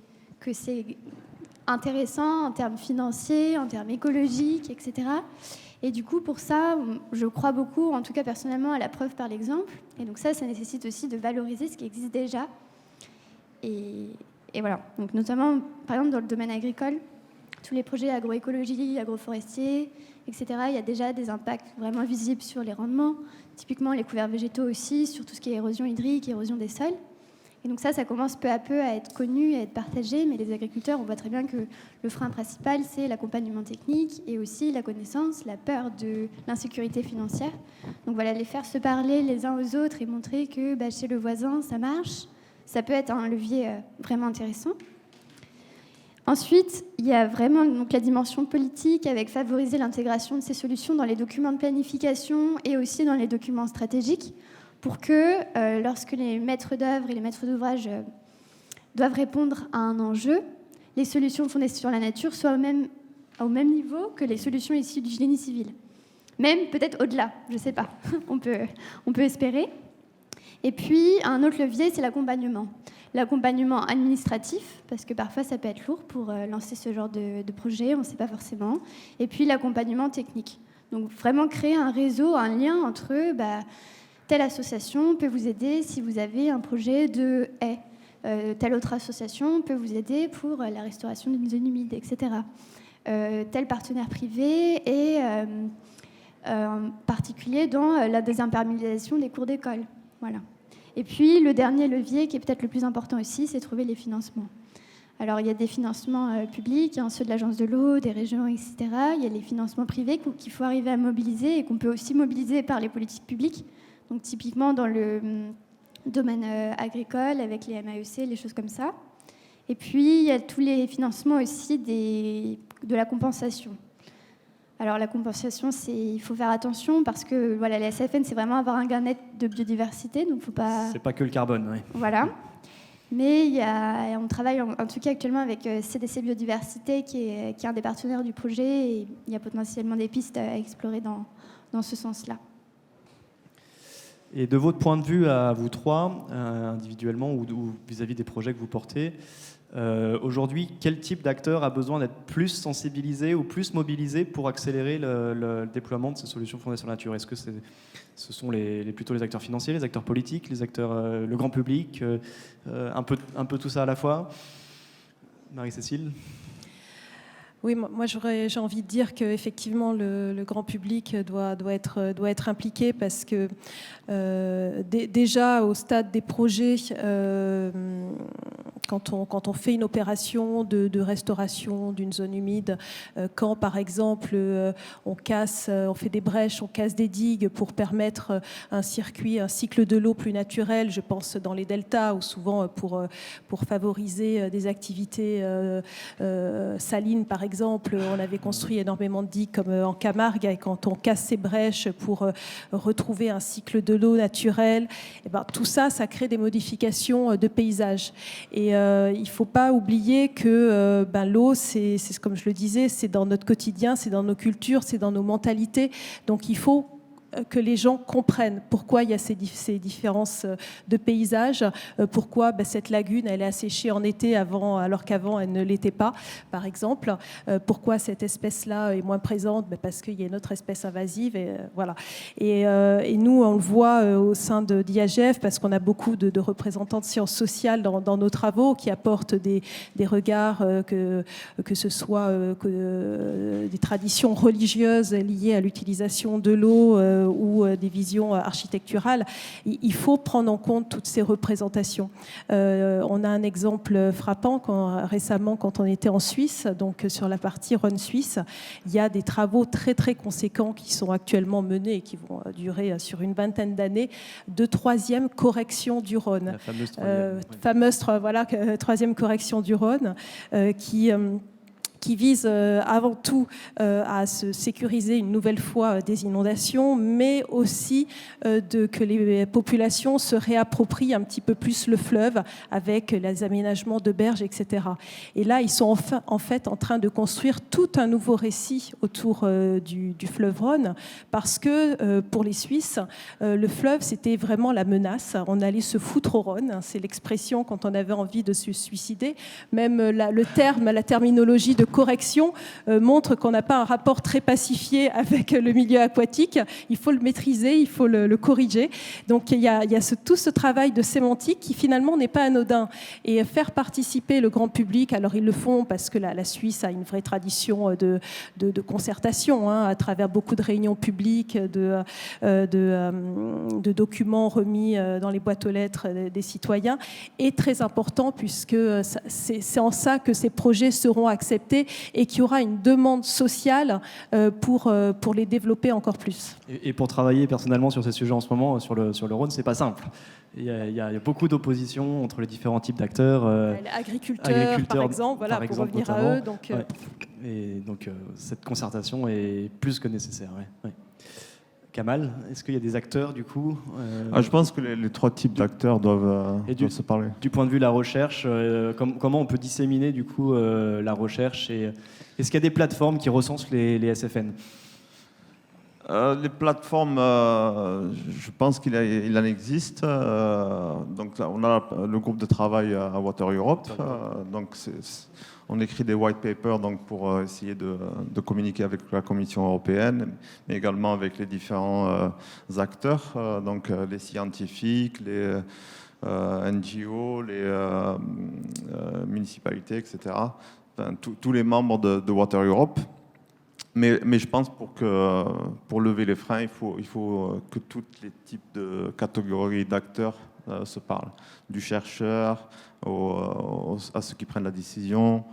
intéressant en termes financiers, en termes écologiques, etc. Et du coup, pour ça, je crois beaucoup, en tout cas personnellement, à la preuve par l'exemple. Et donc ça nécessite aussi de valoriser ce qui existe déjà. Et voilà. Donc notamment, par exemple, dans le domaine agricole, tous les projets agroécologie, agroforestiers, etc., il y a déjà des impacts vraiment visibles sur les rendements. Typiquement, les couverts végétaux aussi, sur tout ce qui est érosion hydrique, érosion des sols. Et donc ça commence peu à peu à être connu, à être partagé, mais les agriculteurs, on voit très bien que le frein principal, c'est l'accompagnement technique et aussi la connaissance, la peur de l'insécurité financière. Donc voilà, les faire se parler les uns aux autres et montrer que chez le voisin, ça marche, ça peut être un levier vraiment intéressant. Ensuite, il y a vraiment donc, la dimension politique avec favoriser l'intégration de ces solutions dans les documents de planification et aussi dans les documents stratégiques, pour que lorsque les maîtres d'œuvre et les maîtres d'ouvrage doivent répondre à un enjeu, les solutions fondées sur la nature soient au même niveau que les solutions issues du génie civil. Même peut-être au-delà, je ne sais pas, on peut espérer. Et puis, un autre levier, c'est l'accompagnement. L'accompagnement administratif, parce que parfois ça peut être lourd pour lancer ce genre de projet, on ne sait pas forcément. Et puis l'accompagnement technique. Donc vraiment créer un réseau, un lien entre telle association peut vous aider si vous avez un projet de haie. Telle autre association peut vous aider pour la restauration d'une zone humide, etc. Tel partenaire privé est en particulier dans la désimperméabilisation des cours d'école. Voilà. Et puis, le dernier levier, qui est peut-être le plus important aussi, c'est trouver les financements. Alors, il y a des financements publics, ceux de l'Agence de l'eau, des régions, etc. Il y a les financements privés qu'il faut arriver à mobiliser et qu'on peut aussi mobiliser par les politiques publiques. Donc typiquement dans le domaine agricole, avec les MAEC, les choses comme ça. Et puis, il y a tous les financements aussi de la compensation. Alors la compensation, il faut faire attention parce que voilà, les SFN, c'est vraiment avoir un gain net de biodiversité. Donc faut pas... C'est pas que le carbone, oui. Voilà. Mais on travaille en tout cas actuellement avec CDC Biodiversité, qui est un des partenaires du projet. Et il y a potentiellement des pistes à explorer dans ce sens-là. Et de votre point de vue à vous trois, individuellement ou vis-à-vis des projets que vous portez, aujourd'hui, quel type d'acteur a besoin d'être plus sensibilisé ou plus mobilisé pour accélérer le déploiement de ces solutions fondées sur la nature? Est-ce que ce sont plutôt les acteurs financiers, les acteurs politiques, les acteurs, le grand public, un peu tout ça à la fois? Marie-Cécile? Oui, moi j'ai envie de dire qu'effectivement le grand public doit être impliqué parce que déjà au stade des projets, quand on fait une opération de restauration d'une zone humide, quand par exemple on fait des brèches, on casse des digues pour permettre un cycle de l'eau plus naturel, je pense dans les deltas ou souvent pour favoriser des activités salines par exemple, exemple, on avait construit énormément de digues comme en Camargue, et quand on casse ces brèches pour retrouver un cycle de l'eau naturel, et ben, tout ça, ça crée des modifications de paysage. Et il ne faut pas oublier que l'eau, c'est comme je le disais, c'est dans notre quotidien, c'est dans nos cultures, c'est dans nos mentalités. Donc il faut que les gens comprennent pourquoi il y a ces différences de paysage, pourquoi cette lagune elle est asséchée en été alors qu'avant elle ne l'était pas, par exemple, pourquoi cette espèce-là est moins présente, parce qu'il y a une autre espèce invasive, et voilà. Et nous on le voit au sein d'IAGF, parce qu'on a beaucoup de représentants de sciences sociales dans nos travaux qui apportent des regards, que ce soit des traditions religieuses liées à l'utilisation de l'eau, ou des visions architecturales. Il faut prendre en compte toutes ces représentations. On a un exemple frappant récemment quand on était en Suisse, donc sur la partie Rhône suisse, il y a des travaux très très conséquents qui sont actuellement menés et qui vont durer sur une vingtaine d'années, de troisième correction du Rhône. La fameuse troisième correction du Rhône, qui vise avant tout à se sécuriser une nouvelle fois des inondations, mais aussi que les populations se réapproprient un petit peu plus le fleuve avec les aménagements de berges, etc. Et là, ils sont en fait en train de construire tout un nouveau récit autour du fleuve Rhône, parce que pour les Suisses, le fleuve, c'était vraiment la menace. On allait se foutre au Rhône, c'est l'expression quand on avait envie de se suicider. Même la terminologie de correction montre qu'on n'a pas un rapport très pacifié avec le milieu aquatique. Il faut le maîtriser, il faut le corriger. Donc il y a tout ce travail de sémantique qui finalement n'est pas anodin. Et faire participer le grand public, alors ils le font parce que la Suisse a une vraie tradition de concertation, à travers beaucoup de réunions publiques, de documents remis dans les boîtes aux lettres des citoyens, est très important, puisque c'est en ça que ces projets seront acceptés et qu'il y aura une demande sociale pour les développer encore plus. Et pour travailler personnellement sur ces sujets en ce moment, sur le Rhône, c'est pas simple. Il y a beaucoup d'opposition entre les différents types d'acteurs. Agriculteurs, par exemple, voilà, pour revenir notamment, à eux. Donc, Et donc, cette concertation est plus que nécessaire. Ouais. Kamal, est-ce qu'il y a des acteurs, du coup Je pense que les trois types d'acteurs doivent se parler. Du point de vue de la recherche, comment on peut disséminer, du coup, la recherche, et est-ce qu'il y a des plateformes qui recensent les SFN ? Les plateformes, je pense qu'il en existe. Donc, on a le groupe de travail à Water Europe. Donc, on écrit des white papers pour essayer de communiquer avec la Commission européenne, mais également avec les différents acteurs, donc les scientifiques, les NGO, les municipalités, etc. Enfin, tous les membres de Water Europe. Mais je pense pour lever les freins, il faut que tous les types de catégories d'acteurs se parlent. Du chercheur à ceux qui prennent la décision.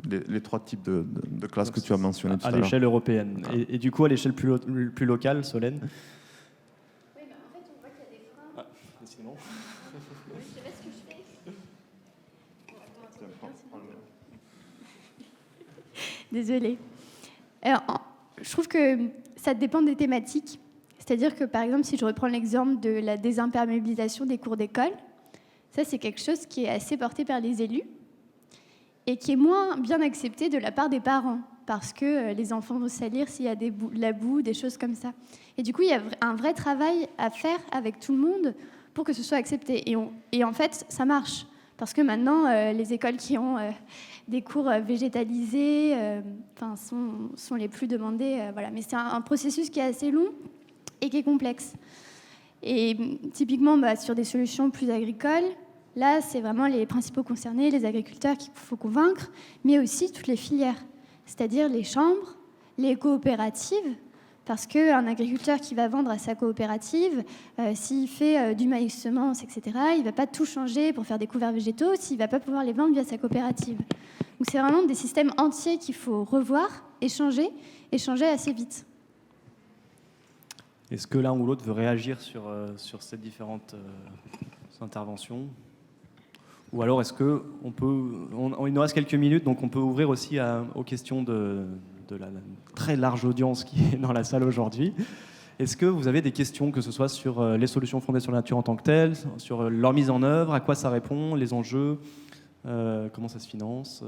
Les trois types de classes que tu as mentionnées tout à l'heure. À l'échelle européenne. Et du coup, à l'échelle plus locale, Solène ? Oui, mais en fait, on voit qu'il y a des freins. Sinon. Oui, je sais pas ce que je fais. Désolée. Alors, je trouve que ça dépend des thématiques. C'est-à-dire que, par exemple, si je reprends l'exemple de la désimperméabilisation des cours d'école, ça, c'est quelque chose qui est assez porté par les élus et qui est moins bien accepté de la part des parents, parce que les enfants vont salir s'il y a de la boue, des choses comme ça. Et du coup, il y a un vrai travail à faire avec tout le monde pour que ce soit accepté. Et en fait, ça marche. Parce que maintenant, les écoles qui ont des cours végétalisés sont les plus demandées. Voilà. Mais c'est un processus qui est assez long et qui est complexe. Et typiquement, sur des solutions plus agricoles, là, c'est vraiment les principaux concernés, les agriculteurs qu'il faut convaincre, mais aussi toutes les filières, c'est-à-dire les chambres, les coopératives, parce qu'un agriculteur qui va vendre à sa coopérative, s'il fait du maïs semence, etc., il ne va pas tout changer pour faire des couverts végétaux s'il ne va pas pouvoir les vendre via sa coopérative. Donc c'est vraiment des systèmes entiers qu'il faut revoir et changer assez vite. Est-ce que l'un ou l'autre veut réagir sur ces différentes interventions ? Ou alors est-ce qu'on peut, il nous reste quelques minutes, donc on peut ouvrir aussi aux questions de la très large audience qui est dans la salle aujourd'hui. Est-ce que vous avez des questions, que ce soit sur les solutions fondées sur la nature en tant que telles, sur leur mise en œuvre, à quoi ça répond, les enjeux, comment ça se finance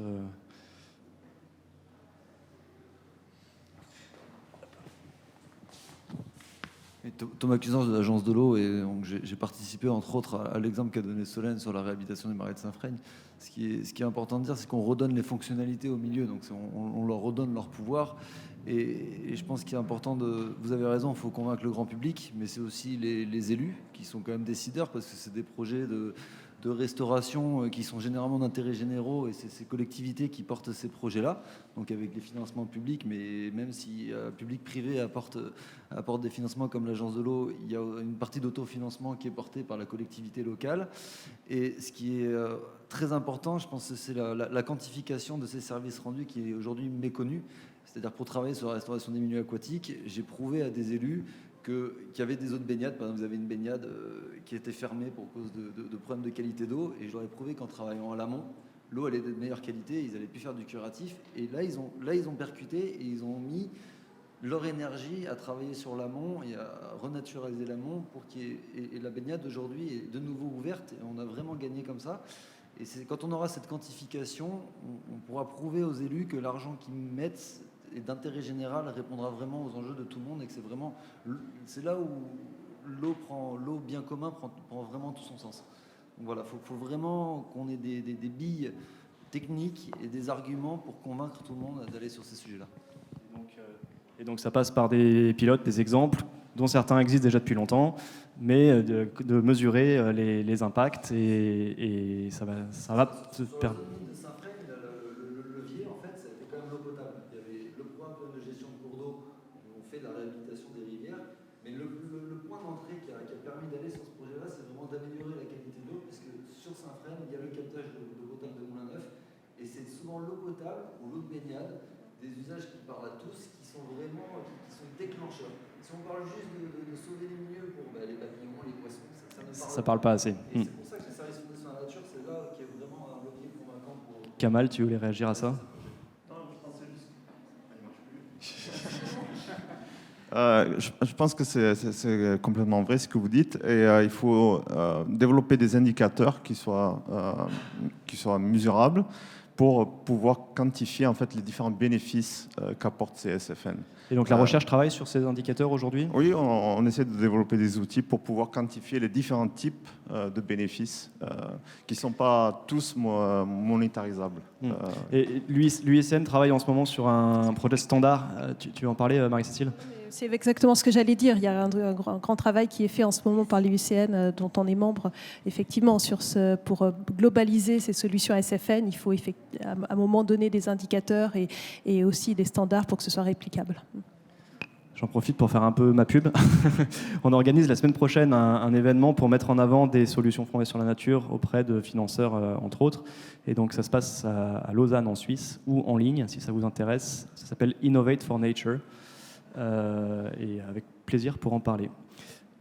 Thomas Cuisance de l'Agence de l'eau, et j'ai participé entre autres à l'exemple qu'a donné Solène sur la réhabilitation du marais de Saint-Freigne. Ce qui est important de dire, c'est qu'on redonne les fonctionnalités au milieu, donc on leur redonne leur pouvoir. Et je pense qu'il est important vous avez raison, il faut convaincre le grand public, mais c'est aussi les élus qui sont quand même décideurs, parce que c'est des projets de restauration qui sont généralement d'intérêt généraux, et c'est ces collectivités qui portent ces projets-là, donc avec les financements publics, mais même si public-privé apporte des financements comme l'Agence de l'eau, il y a une partie d'autofinancement qui est portée par la collectivité locale. Et ce qui est très important, je pense, c'est la quantification de ces services rendus qui est aujourd'hui méconnue. C'est-à-dire, pour travailler sur la restauration des milieux aquatiques, j'ai prouvé à des élus qu'il y avait des eaux de baignade. Par exemple, vous avez une baignade qui était fermée pour cause de problèmes de qualité d'eau, et je leur ai prouvé qu'en travaillant à l'amont, l'eau elle est de meilleure qualité, ils allaient plus faire du curatif. Et là ils ont percuté et ils ont mis leur énergie à travailler sur l'amont et à renaturaliser l'amont pour et la baignade aujourd'hui est de nouveau ouverte, et on a vraiment gagné comme ça. Et c'est quand on aura cette quantification, on pourra prouver aux élus que l'argent qu'ils mettent et d'intérêt général répondra vraiment aux enjeux de tout le monde, et que c'est là où l'eau bien commun prend vraiment tout son sens. Donc voilà, faut vraiment qu'on ait des billes techniques et des arguments pour convaincre tout le monde d'aller sur ces sujets-là. Et donc ça passe par des pilotes, des exemples, dont certains existent déjà depuis longtemps, mais de mesurer les impacts, et ça va te permettre. L'eau potable ou l'eau de baignade, des usages qui parlent à tous, qui sont déclencheurs. Si on parle juste de sauver les milieux pour les papillons, les poissons, ça parle pas assez. Et c'est pour ça que les services fondés sur la nature, c'est là qui est vraiment un levier convaincant pour... Kamal, tu voulais réagir à ça? Je pense que c'est complètement vrai ce que vous dites, et il faut développer des indicateurs qui soient mesurables pour pouvoir quantifier en fait les différents bénéfices qu'apportent ces SFN. Et donc la recherche travaille sur ces indicateurs aujourd'hui? Oui, on essaie de développer des outils pour pouvoir quantifier les différents types de bénéfices qui ne sont pas tous monétarisables. Et l'UICN travaille en ce moment sur un projet standard. Tu veux en parler, Marie-Cécile? C'est exactement ce que j'allais dire. Il y a un grand travail qui est fait en ce moment par l'UICN, dont on est membre, effectivement, pour globaliser ces solutions SFN. Il faut à un moment donné des indicateurs et aussi des standards pour que ce soit réplicable. J'en profite pour faire un peu ma pub. On organise la semaine prochaine un événement pour mettre en avant des solutions fondées sur la nature auprès de financeurs, entre autres. Et donc ça se passe à Lausanne, en Suisse, ou en ligne, si ça vous intéresse. Ça s'appelle Innovate for Nature. Et avec plaisir pour en parler.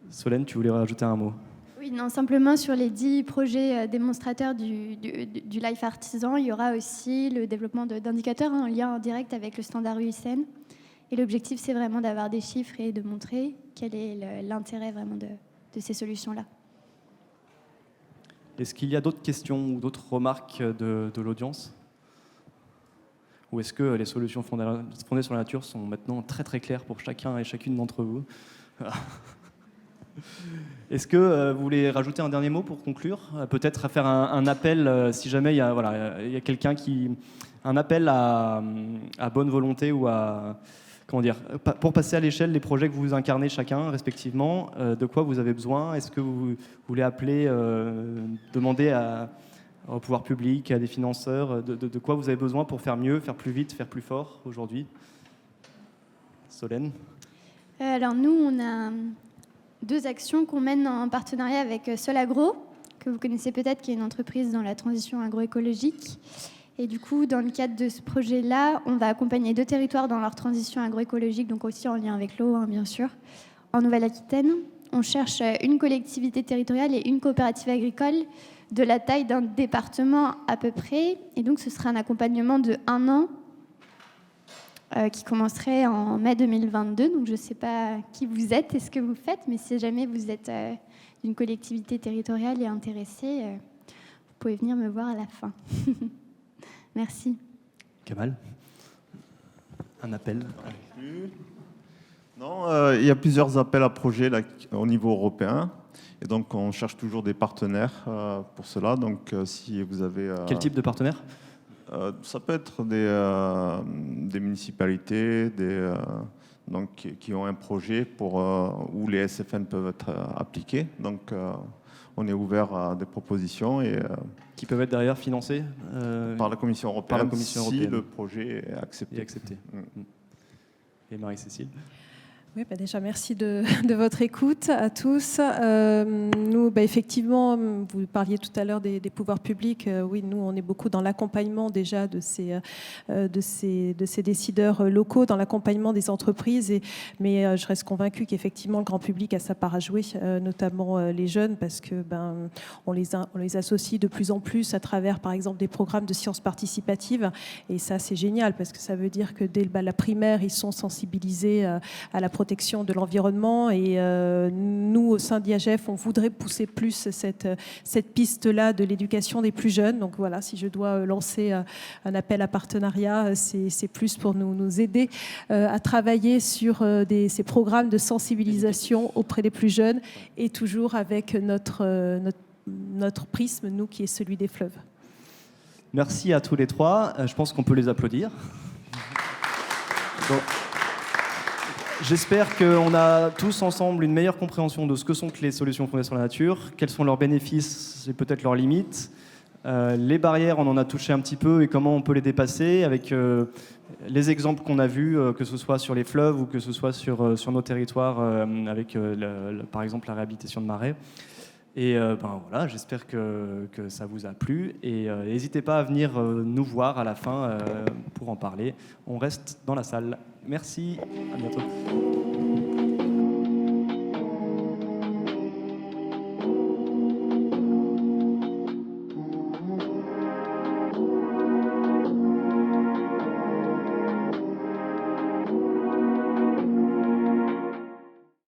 Solène, tu voulais rajouter un mot? Oui, non, simplement sur les 10 projets démonstrateurs du Life Artisan, il y aura aussi le développement d'indicateurs en lien direct avec le standard UICN. Et l'objectif, c'est vraiment d'avoir des chiffres et de montrer quel est l'intérêt vraiment de ces solutions-là. Est-ce qu'il y a d'autres questions ou d'autres remarques de l'audience? Ou est-ce que les solutions fondées sur la nature sont maintenant très très claires pour chacun et chacune d'entre vous? Est-ce que vous voulez rajouter un dernier mot pour conclure? Peut-être à faire un appel, si jamais il y a quelqu'un qui... Un appel à bonne volonté ou à... Comment dire, pour passer à l'échelle les projets que vous incarnez chacun respectivement, de quoi vous avez besoin? Est-ce que vous voulez appeler, demander au pouvoir public, à des financeurs, de quoi vous avez besoin pour faire mieux, faire plus vite, faire plus fort aujourd'hui? Solène? Alors nous, on a 2 actions qu'on mène en partenariat avec Solagro, que vous connaissez peut-être, qui est une entreprise dans la transition agroécologique. Et du coup, dans le cadre de ce projet-là, on va accompagner 2 territoires dans leur transition agroécologique, donc aussi en lien avec l'eau, bien sûr. En Nouvelle-Aquitaine, on cherche une collectivité territoriale et une coopérative agricole de la taille d'un département à peu près. Et donc, ce sera un accompagnement de 1 an qui commencerait en mai 2022. Donc, je ne sais pas qui vous êtes et ce que vous faites, mais si jamais vous êtes d'une collectivité territoriale et intéressé, vous pouvez venir me voir à la fin. Merci. Kamal, un appel. Non, il y a plusieurs appels à projets là, au niveau européen. Et donc, on cherche toujours des partenaires pour cela. Donc, si vous avez... Quel type de partenaire? Ça peut être des municipalités donc, qui ont un projet où les SFN peuvent être appliqués. Donc, on est ouvert à des propositions qui peuvent être derrière financés par la Commission européenne, par la Commission européenne. Si le projet est accepté. Et Marie-Cécile? Oui, déjà, merci de votre écoute à tous. Nous, effectivement, vous parliez tout à l'heure des pouvoirs publics. Oui, nous, on est beaucoup dans l'accompagnement déjà de ces décideurs locaux, dans l'accompagnement des entreprises. Mais je reste convaincue qu'effectivement, le grand public a sa part à jouer, notamment les jeunes, parce que on les associe de plus en plus à travers, par exemple, des programmes de sciences participatives. Et ça, c'est génial, parce que ça veut dire que dès la primaire, ils sont sensibilisés à la protection de l'environnement et nous au sein d'IAGF on voudrait pousser plus cette piste-là de l'éducation des plus jeunes. Donc voilà, si je dois lancer un appel à partenariat, c'est plus pour nous aider à travailler sur ces programmes de sensibilisation auprès des plus jeunes et toujours avec notre prisme, nous, qui est celui des fleuves. Merci à tous les trois. Je pense qu'on peut les applaudir. Donc, j'espère qu'on a tous ensemble une meilleure compréhension de ce que sont les solutions fondées sur la nature, quels sont leurs bénéfices et peut-être leurs limites, les barrières, on en a touché un petit peu, et comment on peut les dépasser avec les exemples qu'on a vus, que ce soit sur les fleuves ou que ce soit sur nos territoires, avec par exemple la réhabilitation de marais. Et voilà, j'espère que ça vous a plu. Et n'hésitez pas à venir nous voir à la fin pour en parler. On reste dans la salle. Merci, à bientôt.